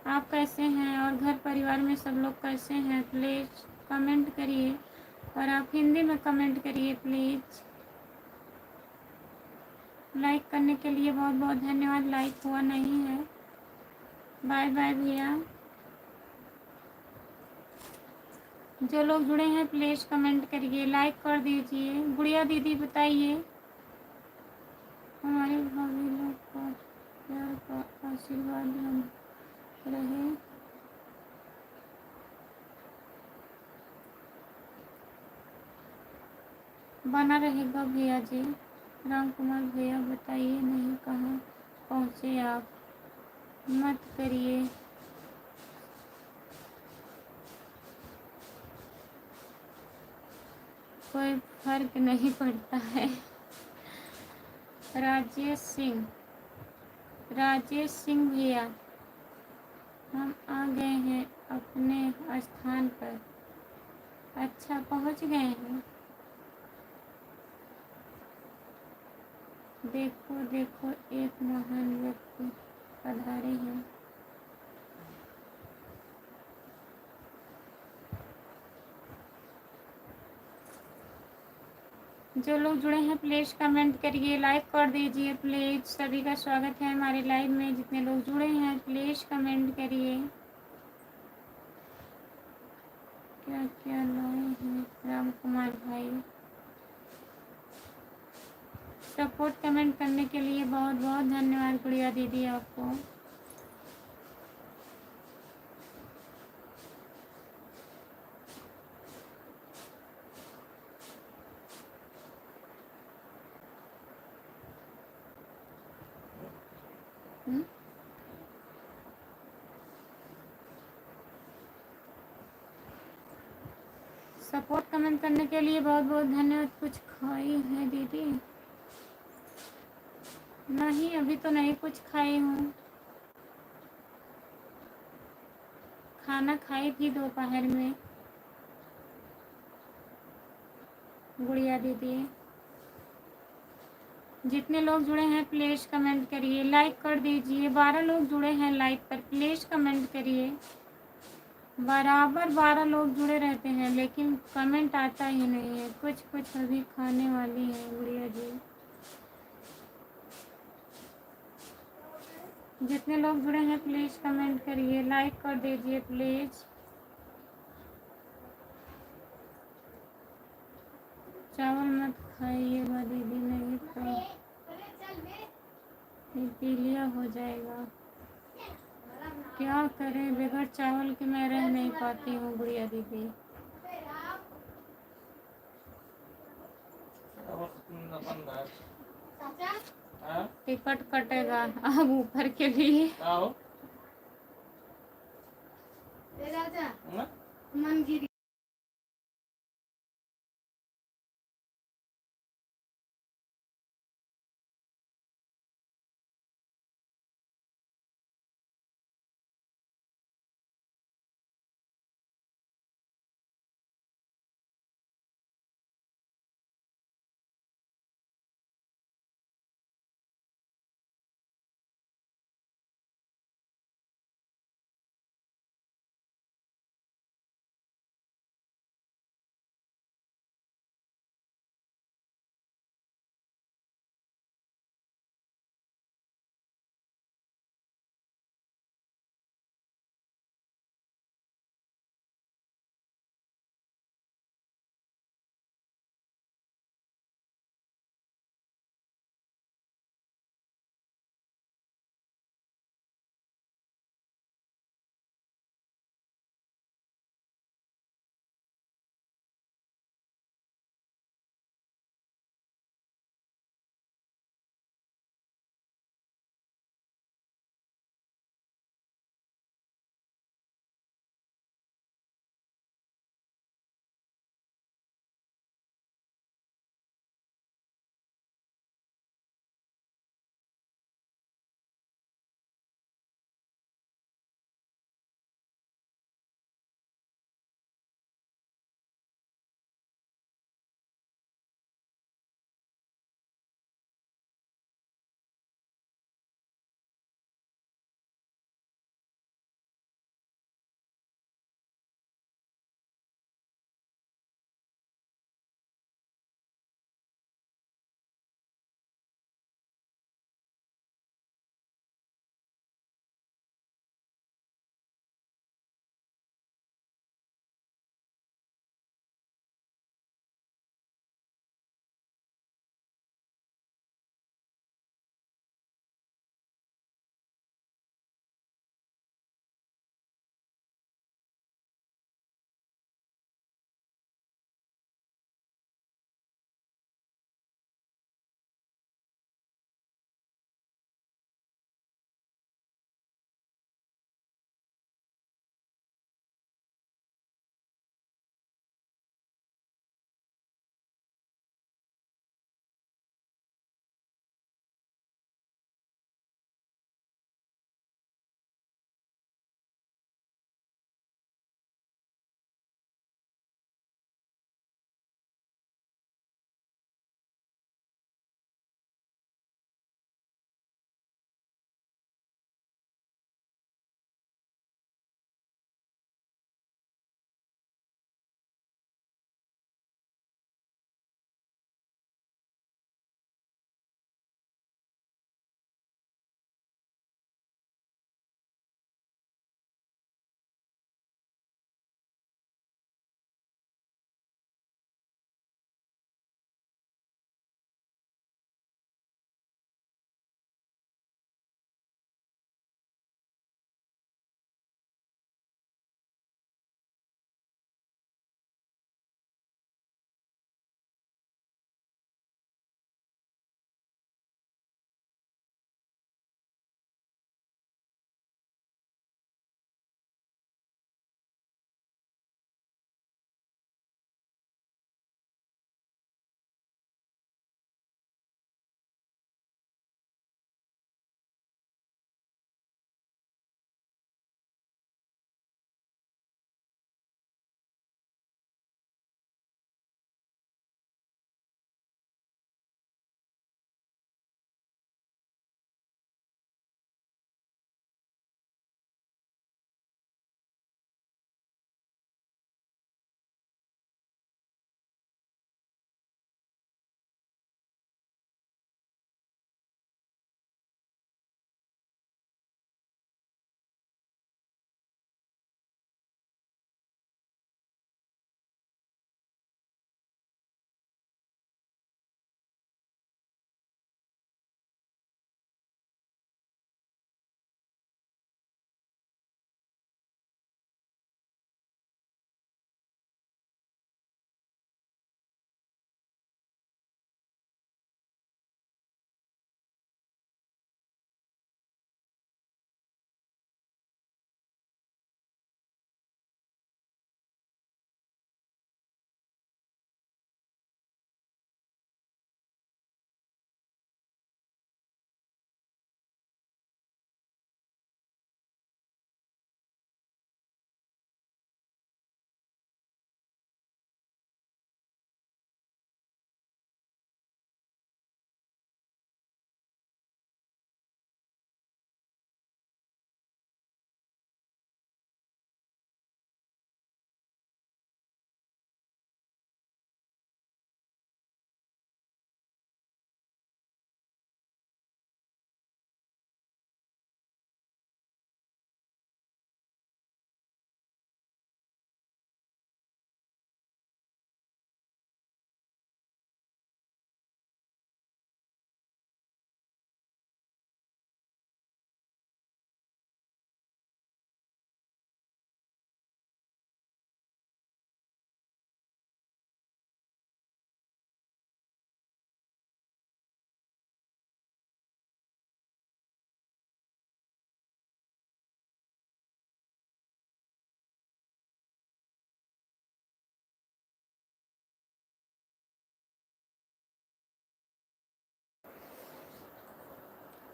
आप कैसे हैं और घर परिवार में सब लोग कैसे हैं? प्लीज़ कमेंट करिए और आप हिंदी में कमेंट करिए प्लीज़। लाइक करने के लिए बहुत बहुत धन्यवाद। लाइक हुआ नहीं है। बाय बाय भैया। जो लोग जुड़े हैं प्लीज़ कमेंट करिए, लाइक कर दीजिए। गुड़िया दीदी बताइए हमारे भाभी लोग का प्यार का आशीर्वाद रहे। बना रहेगा भैया जी। राम कुमार भैया बताइए नहीं कहाँ पहुँचे आप? मत करिए। कोई फर्क नहीं पड़ता है। राजेश सिंह भैया हम आ गए हैं अपने स्थान पर। अच्छा पहुँच गए हैं। देखो देखो एक महान व्यक्ति पधारे हैं। जो लोग जुड़े हैं प्लीज़ कमेंट करिए, लाइक कर दीजिए प्लीज़। सभी का स्वागत है हमारे लाइव में। जितने लोग जुड़े हैं प्लीज़ कमेंट करिए। क्या क्या लाए हैं राम कुमार भाई? सपोर्ट कमेंट करने के लिए बहुत बहुत धन्यवाद गुड़िया दीदी आपको। सपोर्ट कमेंट करने के लिए बहुत बहुत धन्यवाद। कुछ खाई है दीदी? नहीं अभी तो नहीं कुछ खाई हूँ। खाना खाई थी दोपहर में गुड़िया दीदी। जितने लोग जुड़े हैं प्लीज़ कमेंट करिए, लाइक कर दीजिए। 12 लोग जुड़े हैं लाइक पर, प्लीज़ कमेंट करिए। बराबर 12 लोग जुड़े रहते हैं लेकिन कमेंट आता ही नहीं है। कुछ कुछ अभी खाने वाली हैं गुड़िया जी। जितने लोग जुड़े हैं प्लीज़ कमेंट करिए, लाइक कर दीजिए प्लीज़। चावल मत खाइएगा दीदी, नहीं तो ये पीलिया हो जाएगा। क्या करें, बगैर चावल के मैं रह नहीं पाती हूँ गुड़िया दीदी। टिकट कटेगा अब ऊपर के लिए।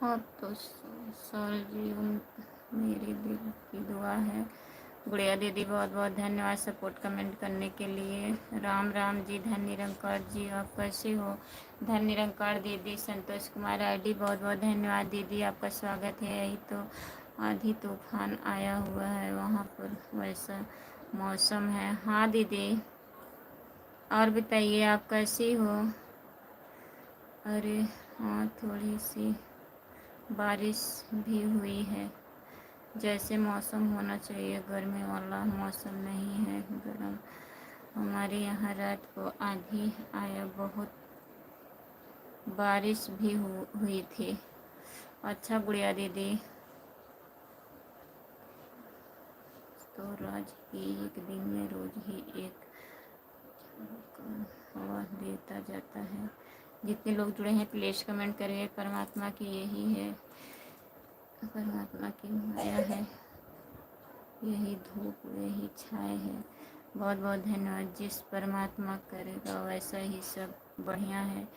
हाँ तो सर जी मेरी दिल की दुआ है। गुड़िया दीदी बहुत बहुत धन्यवाद सपोर्ट कमेंट करने के लिए। राम राम जी। धन निरंकार जी आप कैसे हो? धन निरंकार दीदी। संतोष कुमार आईडी बहुत बहुत धन्यवाद दीदी, आपका स्वागत है। यही तो आधी तूफान आया हुआ है वहाँ पर, वैसा मौसम है। हाँ दीदी, और बताइए आप कैसी हो? अरे हाँ, थोड़ी सी बारिश भी हुई है, जैसे मौसम होना चाहिए, गर्मी वाला मौसम नहीं है, गर्म। हमारे यहाँ रात को आंधी आया, बहुत बारिश भी हुई थी। अच्छा गुड़िया दीदी, तो रोज ही एक दिन में रोज ही एक हवा देता जाता है। जितने लोग जुड़े हैं प्लीज कमेंट करिए। परमात्मा की यही है, परमात्मा की माया है, यही धूप यही छाए है। बहुत बहुत धन्यवाद। जिस परमात्मा करेगा वैसा ही सब बढ़िया है।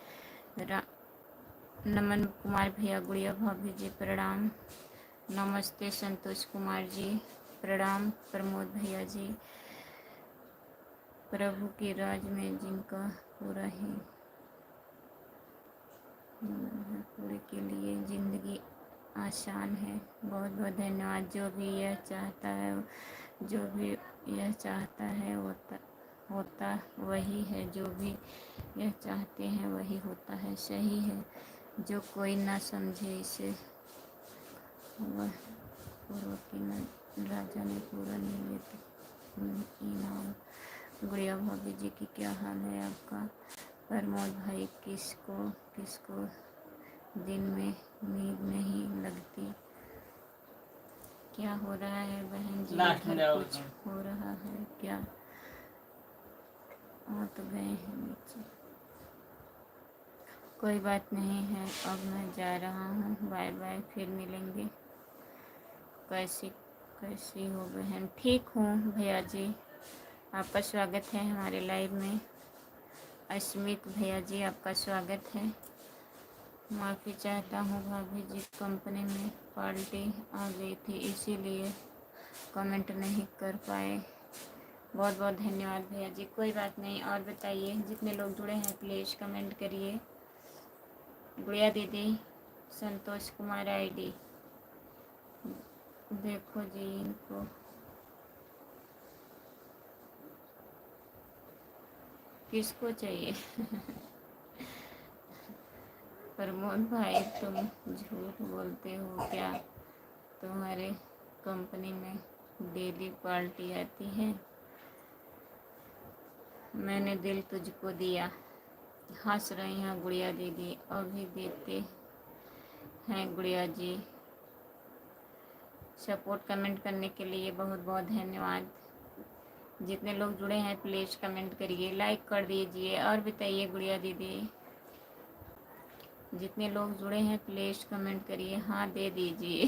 नमन कुमार भैया, गुड़िया भाभी जी प्रणाम। नमस्ते संतोष कुमार जी प्रणाम। प्रमोद भैया जी, प्रभु की राज में जिनका पूरा ही पूरे के लिए ज़िंदगी आसान है। बहुत बहुत धन्यवाद। जो भी यह चाहता है, जो भी यह चाहता है होता वही है, जो भी यह चाहते हैं वही होता है, सही है। जो कोई ना समझे इसे वह पूर्व की राजा ने पूरा नियत इनाम। गुड़िया भाभी जी की क्या हाल है आपका? प्रमोद भाई, किसको किसको दिन में नींद नहीं लगती? क्या हो रहा है बहन जी? घर कुछ हो रहा है क्या? हाँ तो गए हैं नीचे, कोई बात नहीं है। अब मैं जा रहा हूँ, बाय बाय, फिर मिलेंगे। कैसी कैसी हो बहन? ठीक हूँ भैया जी, आपका स्वागत है हमारे लाइव में। अस्मित भैया जी आपका स्वागत है। माफ़ी चाहता हूँ भाभी जी, कंपनी में पार्टी आ गई थी इसीलिए कमेंट नहीं कर पाए। बहुत बहुत धन्यवाद भैया जी, कोई बात नहीं। और बताइए, जितने लोग जुड़े हैं प्लीज़ कमेंट करिए। गुड़िया दीदी, संतोष कुमार आईडी, देखो जी इनको किसको चाहिए? प्रमोद भाई, तुम झूठ बोलते हो क्या? तुम्हारे कंपनी में डेली पार्टी आती है, मैंने दिल तुझको दिया। हंस रही हैं गुड़िया दीदी, अभी देते हैं गुड़िया जी। सपोर्ट कमेंट करने के लिए बहुत बहुत धन्यवाद। जितने लोग जुड़े हैं प्लीज़ कमेंट करिए, लाइक कर दीजिए। और बताइए गुड़िया दीदी, जितने लोग जुड़े हैं प्लीज़ कमेंट करिए। हाँ दे दीजिए।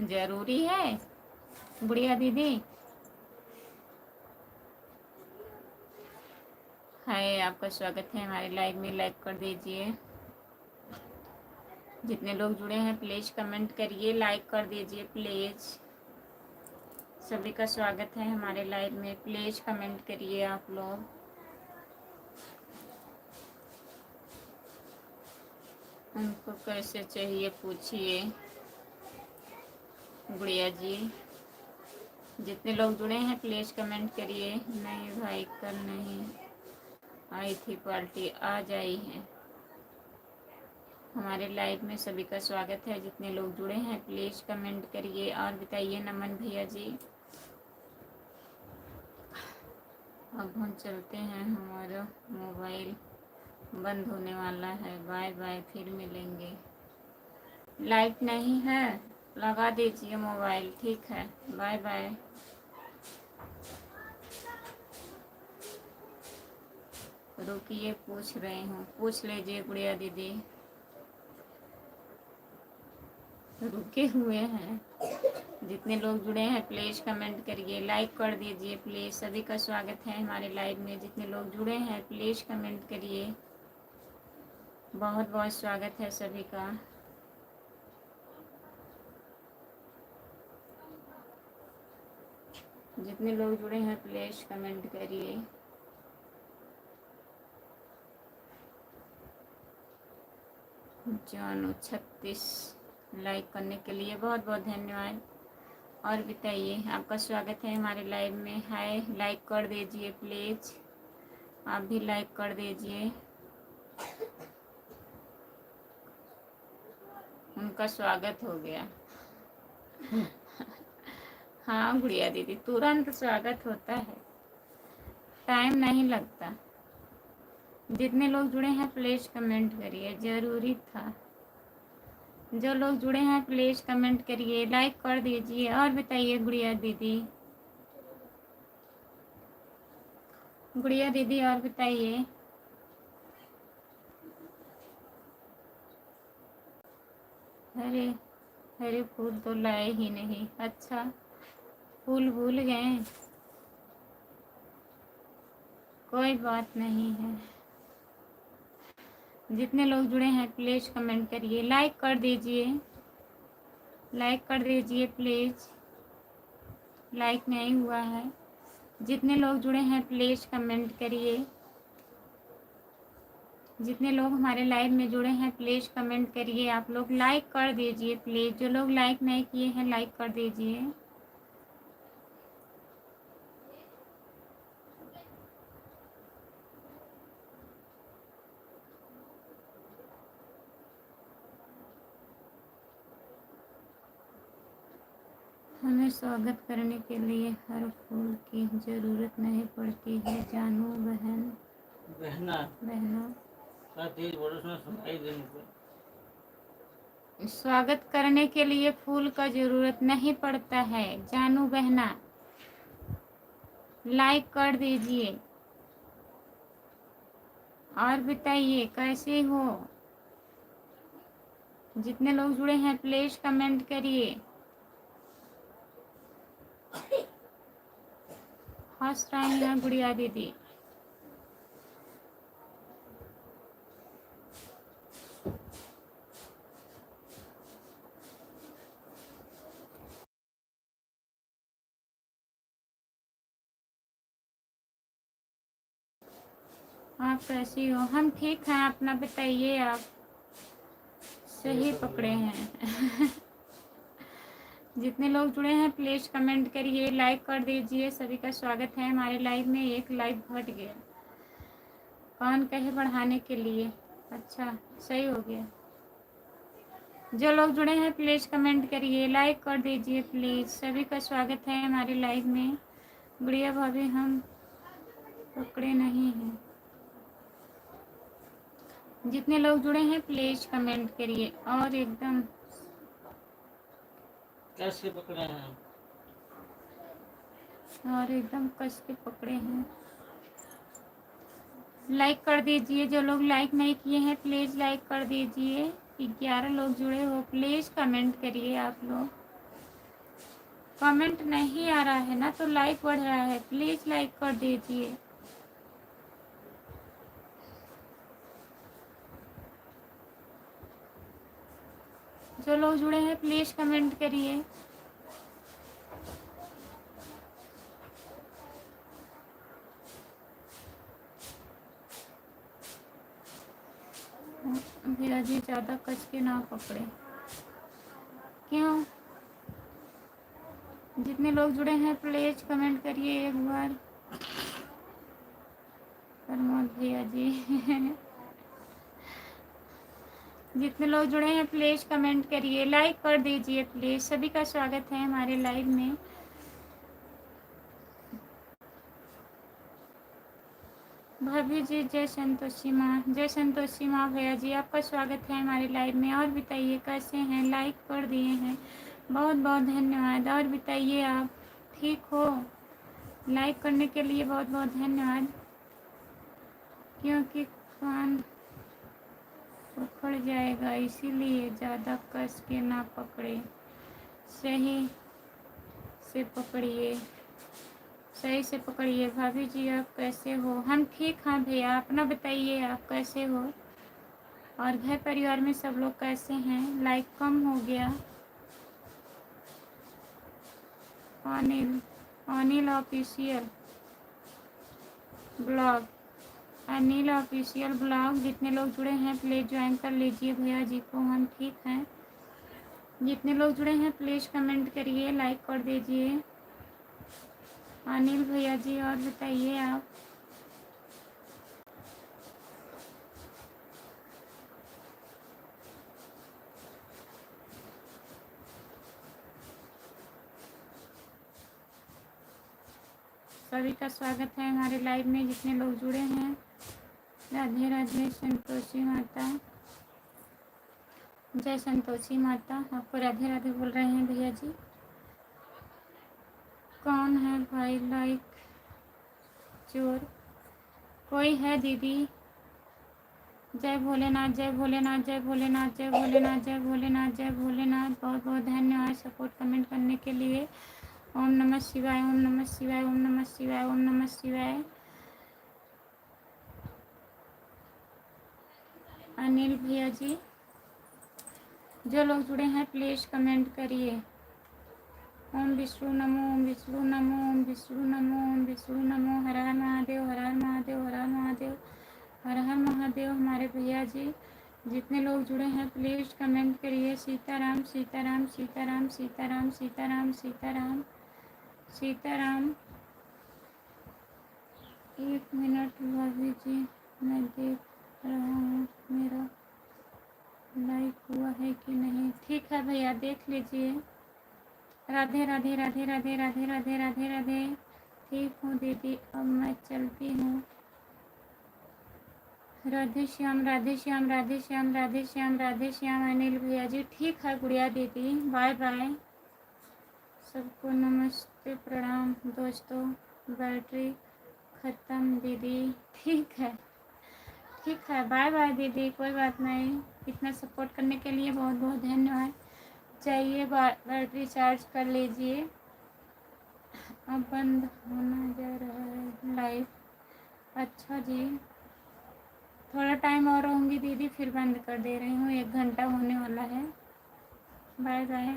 ज़रूरी है गुड़िया दीदी? हाय, आपका स्वागत है हमारे लाइव में, लाइक कर दीजिए। जितने लोग जुड़े हैं प्लीज़ कमेंट करिए, लाइक कर दीजिए प्लीज़। सभी का स्वागत है हमारे लाइव में, प्लीज़ कमेंट करिए आप लोग। उनको कैसे चाहिए पूछिए गुड़िया जी। जितने लोग जुड़े हैं प्लीज़ कमेंट करिए। नहीं भाई, कल नहीं आई थी पार्टी, आज आई है। हमारे लाइव में सभी का स्वागत है। जितने लोग जुड़े हैं प्लीज़ कमेंट करिए। और बताइए नमन भैया जी। अब हम चलते हैं, हमारा मोबाइल बंद होने वाला है। बाय बाय, फिर मिलेंगे। लाइट नहीं है, लगा दीजिए मोबाइल, ठीक है? Bye bye. रुकिए, पूछ रही हूँ, पूछ लीजिए गुड़िया दीदी। रुके हुए हैं। जितने लोग जुड़े हैं प्लीज़ कमेंट करिए, लाइक कर दीजिए प्लीज़। सभी का स्वागत है हमारे लाइव में। जितने लोग जुड़े हैं प्लीज़ कमेंट करिए। बहुत बहुत स्वागत है सभी का। जितने लोग जुड़े हैं प्लीज कमेंट करिए। जानू 36 लाइक करने के लिए बहुत बहुत धन्यवाद। और बताइए, आपका स्वागत है हमारे लाइव में। हाय, लाइक कर दीजिए प्लीज़, आप भी लाइक कर दीजिए। उनका स्वागत हो गया। हाँ गुड़िया दीदी, तुरंत स्वागत होता है, टाइम नहीं लगता। जितने लोग जुड़े हैं प्लीज़ कमेंट करिए, ज़रूरी था। जो लोग जुड़े हैं प्लीज़ कमेंट करिए, लाइक कर दीजिए। और बताइए गुड़िया दीदी, गुड़िया दीदी और बताइए। अरे अरे, फूल तो लाए ही नहीं। अच्छा, फूल भूल गए। कोई बात नहीं है। जितने लोग जुड़े हैं प्लीज़ कमेंट करिए, लाइक कर दीजिए, लाइक कर दीजिए प्लीज़। लाइक नहीं हुआ है। जितने लोग जुड़े हैं प्लीज़ कमेंट करिए। जितने लोग हमारे लाइव में जुड़े हैं प्लीज़ कमेंट करिए। आप लोग लाइक कर दीजिए प्लीज़। जो लोग लाइक नहीं किए हैं लाइक कर दीजिए। हमें स्वागत करने के लिए हर फूल की ज़रूरत नहीं पड़ती है। जानू बहनों स्वागत करने के लिए फूल का ज़रूरत नहीं पड़ता है। जानू बहना, लाइक कर दीजिए। और बताइए कैसे हो। जितने लोग जुड़े हैं प्लीज़ कमेंट करिए। हंस रही हैं गुड़िया दीदी। आप कैसी हो? हम ठीक हैं, अपना बताइए। आप सही पकड़े हैं। जितने लोग जुड़े हैं प्लीज़ कमेंट करिए, लाइक कर दीजिए। सभी का स्वागत है हमारे लाइव में। एक लाइव घट गया, कौन कहे बढ़ाने के लिए। अच्छा, सही हो गया। जो लोग जुड़े हैं प्लीज़ कमेंट करिए, लाइक कर दीजिए प्लीज़। सभी का स्वागत है हमारे लाइव में। गुड़िया भाभी, हम पकड़े नहीं हैं। जितने लोग जुड़े हैं प्लीज़ कमेंट करिए। और एकदम कैसे पकड़े हैं? और एकदम कस के पकड़े हैं। लाइक कर दीजिए। जो लोग लाइक नहीं किए हैं प्लीज़ लाइक कर दीजिए। 11 लोग जुड़े हो, प्लीज़ कमेंट करिए। आप लोग कमेंट नहीं आ रहा है ना, तो लाइक बढ़ रहा है, प्लीज़ लाइक कर दीजिए। जो लोग जुड़े हैं प्लीज़ कमेंट करिए। भैया जी ज़्यादा कस के ना पकड़े। क्यों? जितने लोग जुड़े हैं प्लीज़ कमेंट करिए एक बार। प्रमोद भैया जी। जितने लोग जुड़े हैं प्लीज़ कमेंट करिए, लाइक कर दीजिए प्लीज़। सभी का स्वागत है हमारे लाइव में। भाभी जी जय संतोषी माँ, जय संतोषी माँ। भैया जी आपका स्वागत है हमारे लाइव में। और बताइए कैसे हैं? लाइक कर दिए हैं, बहुत बहुत धन्यवाद। और बताइए आप ठीक हो? लाइक करने के लिए बहुत बहुत धन्यवाद। क्योंकि कान पकड़ जाएगा, इसीलिए ज़्यादा कस के ना पकड़े। सही से पकड़िए, सही से पकड़िए। भाभी जी आप कैसे हो? हम ठीक हैं भैया, अपना बताइए आप कैसे हो? और घर परिवार में सब लोग कैसे हैं? लाइक कम हो गया। Anil Anil official blog, Anil official blog, जितने लोग जुड़े हैं प्लीज़ ज्वाइन कर लीजिए भैया जी को। हम ठीक हैं। जितने लोग जुड़े हैं प्लीज़ कमेंट करिए, लाइक कर दीजिए। अनिल भैया जी और बताइए आप। सभी का स्वागत है हमारे लाइव में, जितने लोग जुड़े हैं। राधे राधे संतोषी माता, जय संतोषी माता। आपको राधे राधे बोल रहे हैं भैया जी। कौन है भाई लाइक चोर? कोई है दीदी? जय भोलेनाथ, जय भोलेनाथ, जय भोलेनाथ, जय भोलेनाथ, जय भोलेनाथ, जय भोलेनाथ। बहुत बहुत धन्यवाद सपोर्ट कमेंट करने के लिए। ओम नमः शिवाय, ओम नमः शिवाय, ओम नमः शिवाय, ओम नमः शिवाय। अनिल भैया जी, जो लोग जुड़े हैं प्लीज़ कमेंट करिए। ओम विष्णु नमो, ओम विष्णु नमो, ओम विष्णु नमो, ओम विष्णु नमो। हर हर महादेव, हर हर महादेव, हर हर महादेव, हर हर महादेव। हमारे भैया जी जितने लोग जुड़े हैं प्लीज़ कमेंट करिए। सीताराम सीताराम सीताराम सीताराम सीताराम सीताराम सीताराम। एक मिनट भाभी जी, मैं देख रहा हूँ मेरा लाइक हुआ है कि नहीं। ठीक है भैया, देख लीजिए। राधे राधे राधे राधे राधे राधे राधे राधे। ठीक हूँ दीदी, अब मैं चलती हूँ। राधे श्याम, राधे श्याम, राधे श्याम, राधे श्याम, राधे श्याम। अनिल भैया जी ठीक है गुड़िया दीदी, बाय बाय। सबको नमस्ते प्रणाम दोस्तों। बैटरी ख़त्म दीदी। ठीक है, ठीक है, बाय बाय दीदी, कोई बात नहीं। इतना सपोर्ट करने के लिए बहुत बहुत धन्यवाद। चाहिए बैटरी चार्ज कर लीजिए। अब बंद होना जा रहा है लाइव। अच्छा जी, थोड़ा टाइम और रहूँगी दीदी, फिर बंद कर दे रही हूँ। 1 घंटा होने वाला है। Bye bye.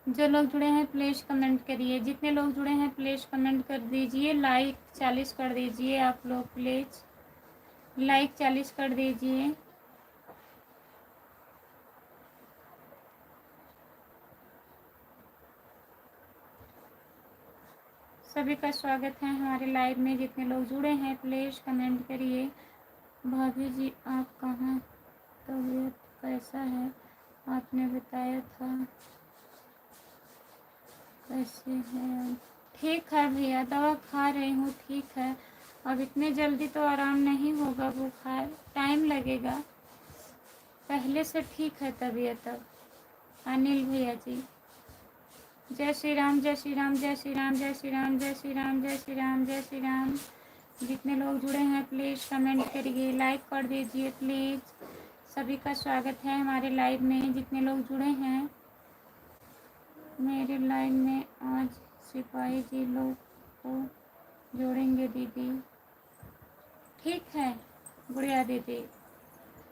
जो लोग जुड़े हैं प्लीज़ कमेंट करिए। जितने लोग जुड़े हैं प्लीज़ कमेंट कर दीजिए। लाइक 40 कर दीजिए आप लोग प्लीज़, लाइक 40 कर दीजिए। सभी का स्वागत है हमारे लाइव में। जितने लोग जुड़े हैं प्लीज़ कमेंट करिए। भाभी जी आप कहाँ, तबीयत कैसा है? आपने बताया था, कैसे है? ठीक है भैया, दवा खा रही हूँ, ठीक है। अब इतने जल्दी तो आराम नहीं होगा, बुखार टाइम लगेगा। पहले से ठीक है तबीयत अब। अनिल भैया जी, जय श्री राम, जय श्री राम, जय श्री राम, जय श्री राम, जय श्री राम, जय श्री राम, जय श्री राम। जितने लोग जुड़े हैं प्लीज़ कमेंट करिए, लाइक कर दीजिए प्लीज़। सभी का स्वागत है हमारे लाइव में। जितने लोग जुड़े हैं मेरे लाइव में, आज सिपाही जी लोग को जोड़ेंगे दीदी। ठीक है गुड़िया दीदी,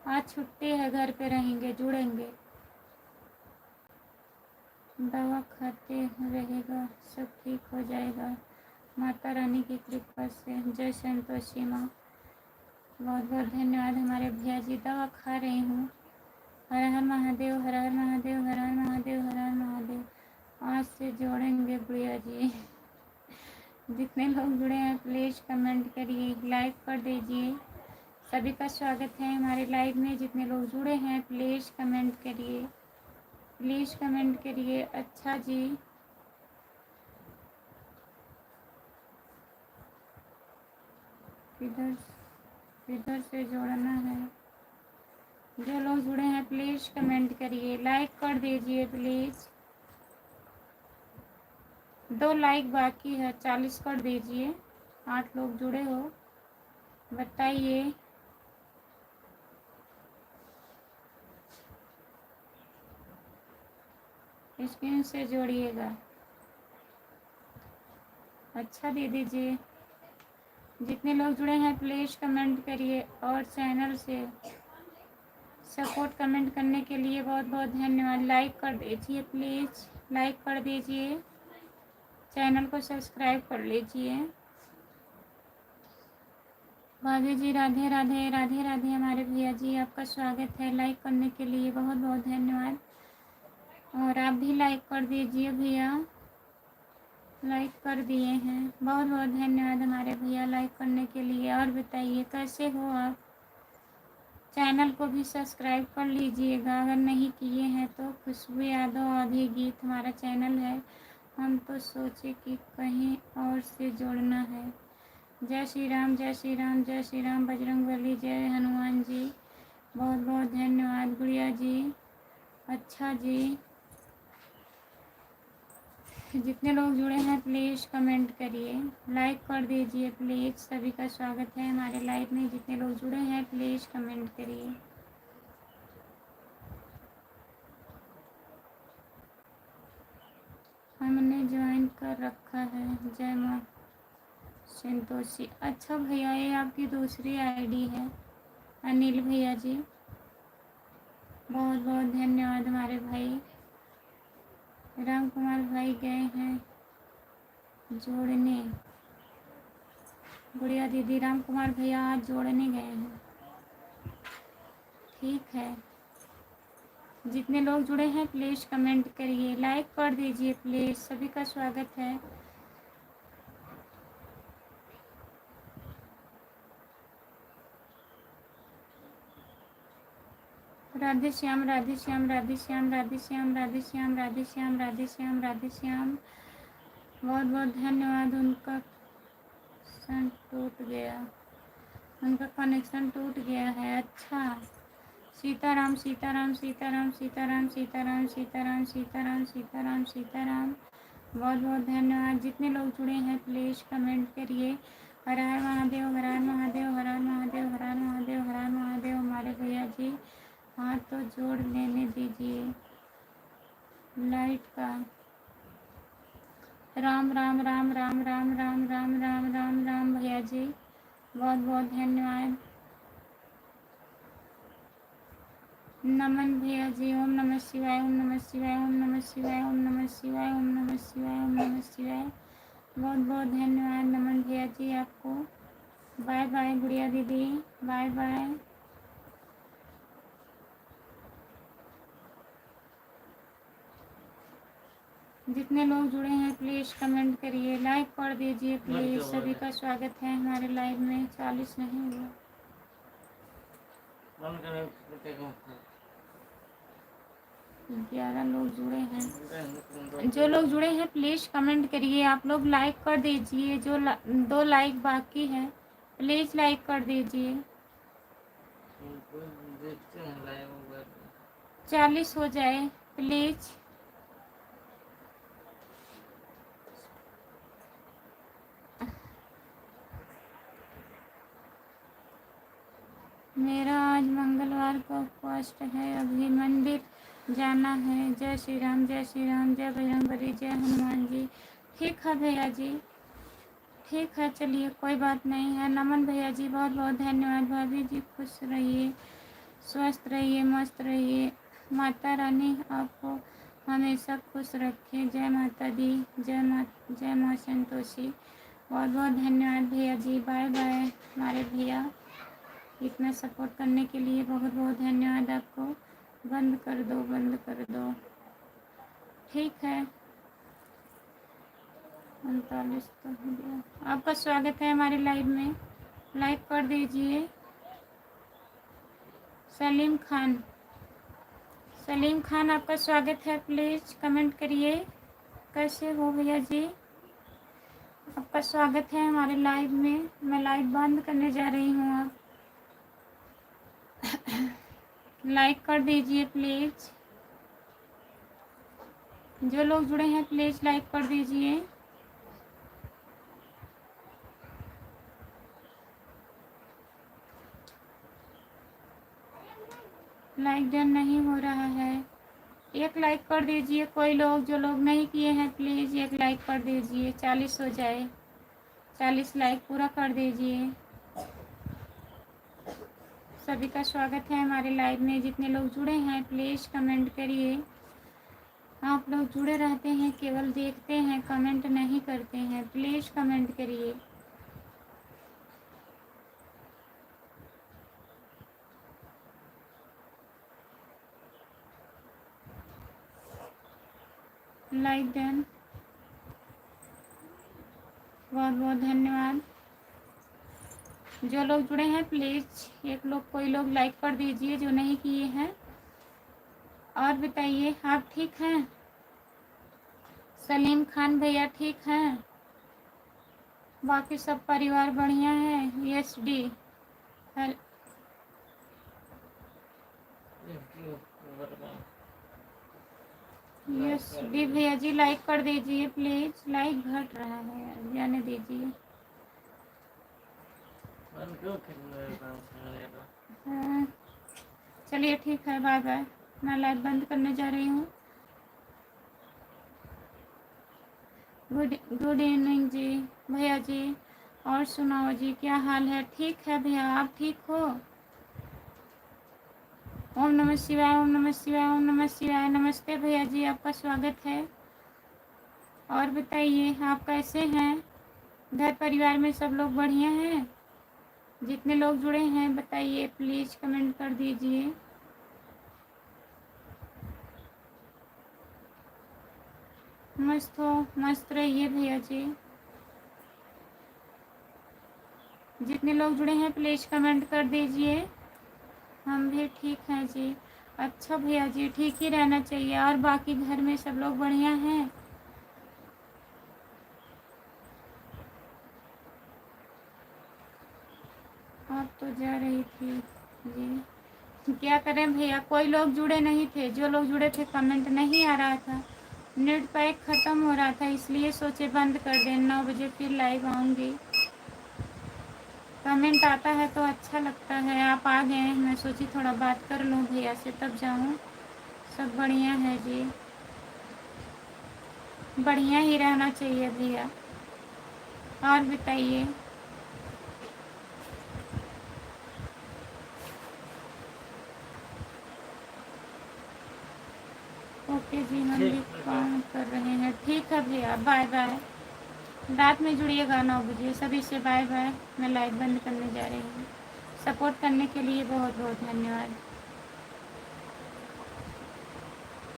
आज छुट्टी है, घर पे रहेंगे, जुड़ेंगे। दवा खाते रहेगा, सब ठीक हो जाएगा माता रानी की कृपा से। जय संतोषी माँ। बहुत बहुत धन्यवाद हमारे भैया जी। दवा खा रही हूँ। हर हर महादेव, हर हर महादेव, हर हर महादेव, हर हर महादेव। आज से जोड़ेंगे गुड़िया जी। जितने लोग जुड़े हैं प्लीज़ कमेंट करिए, लाइक कर दीजिए। सभी का स्वागत है हमारे लाइव में। जितने लोग जुड़े हैं प्लीज़ कमेंट करिए, प्लीज़ कमेंट करिए। अच्छा जी, किधर किधर से जोड़ना है? जो लोग जुड़े हैं प्लीज़ कमेंट करिए, लाइक कर दीजिए प्लीज़। 2 लाइक बाकी है, 40 कर दीजिए। 8 लोग जुड़े हो, बताइए। स्क्रीन से जोड़िएगा। अच्छा दीदी जी, जितने लोग जुड़े हैं प्लीज़ कमेंट करिए, और चैनल से सपोर्ट कमेंट करने के लिए बहुत बहुत धन्यवाद। लाइक कर दीजिए प्लीज़, लाइक कर दीजिए, चैनल को सब्सक्राइब कर लीजिए। भाभी जी राधे राधे, राधे राधे। हमारे भैया जी आपका स्वागत है, लाइक करने के लिए बहुत बहुत धन्यवाद। और आप भी लाइक कर दीजिए भैया, लाइक कर दिए हैं, बहुत बहुत धन्यवाद हमारे भैया लाइक करने के लिए। और बताइए कैसे हो आप? चैनल को भी सब्सक्राइब कर लीजिएगा अगर नहीं किए हैं तो। खुशबू यादव आधी गीत हमारा चैनल है, हम तो सोचे कि कहीं और से जोड़ना है। जय श्री राम, जय श्री राम, जय श्री राम, बजरंगबली, जय हनुमान जी। बहुत बहुत धन्यवाद गुड़िया जी, अच्छा जी। जितने लोग जुड़े हैं प्लीज़ कमेंट करिए, लाइक कर दीजिए प्लीज़। सभी का स्वागत है हमारे लाइव में। जितने लोग जुड़े हैं प्लीज़ कमेंट करिए। हमने ज्वाइन कर रखा है। जय माँ संतोषी। अच्छा भैया, ये आपकी दूसरी आईडी है। अनिल भैया जी बहुत बहुत धन्यवाद हमारे भाई। राम कुमार भाई गए हैं जोड़ने। गुड़िया दीदी, राम कुमार भैया आज जोड़ने गए हैं। ठीक है, जितने लोग जुड़े हैं प्लीज़ कमेंट करिए, लाइक कर दीजिए प्लीज़। सभी का स्वागत है। राधे श्याम, राधे श्याम, राधे श्याम, राधे श्याम, राधे श्याम, राधे श्याम, राधे श्याम, राधे श्याम। बहुत बहुत धन्यवाद। उनका कनेक्शन टूट गया, उनका कनेक्शन टूट गया है। अच्छा, सीताराम सीताराम सीताराम सीताराम सीताराम सीताराम सीताराम सीताराम सीताराम। बहुत बहुत धन्यवाद। जितने लोग जुड़े हैं प्लीज़ कमेंट करिए। हर हर महादेव, हर हर महादेव, हर हर महादेव, हर हर महादेव, हर हर महादेव। हमारे भैया जी हाथ तो जोड़ लेने दीजिए लाइट का। राम राम राम राम राम राम राम राम राम राम भैया जी बहुत बहुत धन्यवाद। नमन भैया जी, ओम नमः शिवाय, ओम नमः शिवाय, ओम नमः शिवाय, ओम नमः शिवाय, ओम नमः शिवाय, ओम नमः शिवाय। बहुत बहुत धन्यवाद नमन भैया जी आपको। बाय बाय गुड़िया दीदी, बाय बाय। जितने लोग जुड़े हैं प्लीज़ कमेंट करिए, लाइक कर दीजिए प्लीज़। सभी का स्वागत है हमारे लाइव में। 40 नहीं हुआ, 11 लोग जुड़े हैं। जो लोग जुड़े हैं प्लीज़ कमेंट करिए। आप लोग लाइक कर दीजिए। जो 2 लाइक बाकी है प्लीज़ लाइक कर दीजिए। 40 हो जाए प्लीज़। मेरा आज मंगलवार को उपवास है, अभी मंदिर जाना है। जय श्री राम, जय श्री राम, जय बजरंगबली, जय हनुमान जी। ठीक है भैया जी, ठीक है, चलिए कोई बात नहीं है। नमन भैया जी बहुत बहुत धन्यवाद। भाभी जी खुश रहिए, स्वस्थ रहिए, मस्त रहिए। माता रानी आपको हमेशा खुश रखे। जय माता दी, जय माँ संतोषी। बहुत बहुत धन्यवाद भैया जी, बाय बाय हमारे भैया। इतना सपोर्ट करने के लिए बहुत बहुत धन्यवाद आपको। बंद कर दो, बंद कर दो। ठीक है, 39 तो हो गया। आपका स्वागत है हमारे लाइव में, लाइक कर दीजिए। सलीम खान, सलीम खान आपका स्वागत है, प्लीज़ कमेंट करिए। कैसे हो भैया जी? आपका स्वागत है हमारे लाइव में। मैं लाइव बंद करने जा रही हूँ, आप लाइक कर दीजिए प्लीज़। जो लोग जुड़े हैं प्लीज़ लाइक कर दीजिए। लाइक डन नहीं हो रहा है, एक लाइक कर दीजिए। कोई लोग, जो लोग नहीं किए हैं प्लीज़ एक लाइक कर दीजिए, 40 हो जाए। 40 लाइक पूरा कर दीजिए। सभी का स्वागत है हमारे लाइव में। जितने लोग जुड़े हैं प्लीज़ कमेंट करिए। आप लोग जुड़े रहते हैं, केवल देखते हैं, कमेंट नहीं करते हैं। प्लीज़ कमेंट करिए। लाइक डन, बहुत बहुत धन्यवाद। जो लोग जुड़े हैं प्लीज़ एक लोग कोई लोग लाइक कर दीजिए जो नहीं किए हैं। और बताइए आप ठीक हैं? सलीम खान भैया ठीक हैं? बाकी सब परिवार बढ़िया है? यस डी यस डी भैया जी लाइक कर दीजिए प्लीज़। लाइक घट रहा है यार, जाने दीजिए। हाँ, चलिए ठीक है, बाय बाय। मैं लाइव बंद करने जा रही हूँ। गुड इवनिंग जी भैया जी। और सुनाओ जी, क्या हाल है? ठीक है भैया, आप ठीक हो? ओम नमः शिवाय, ओम नमः शिवाय, ओम नमः शिवाय। नमस्ते भैया जी, आपका स्वागत है। और बताइए आप कैसे हैं? घर परिवार में सब लोग बढ़िया हैं? जितने लोग जुड़े हैं बताइए प्लीज़, कमेंट कर दीजिए। मस्त हो, मस्त रहिए भैया जी। जितने लोग जुड़े हैं प्लीज़ कमेंट कर दीजिए। हम भी ठीक हैं जी। अच्छा भैया जी, ठीक ही रहना चाहिए। और बाकी घर में सब लोग बढ़िया हैं? आप तो जा रही थी जी, क्या करें भैया, कोई लोग जुड़े नहीं थे। जो लोग जुड़े थे कमेंट नहीं आ रहा था, नेट पैक ख़त्म हो रहा था, इसलिए सोचे बंद कर दें। 9 बजे फिर लाइव आऊँगी। कमेंट आता है तो अच्छा लगता है। आप आ गए, मैं सोची थोड़ा बात कर लूँ भैया से तब जाऊँ। सब बढ़िया है जी, बढ़िया ही रहना चाहिए भैया। और बताइए। ओके जी, हम भी काम कर रहे हैं। ठीक है भैया, बाय बाय। रात में जुड़िएगा 9 बजे। सभी से बाय बाय। मैं लाइव बंद करने जा रही हूँ। सपोर्ट करने के लिए बहुत बहुत धन्यवाद।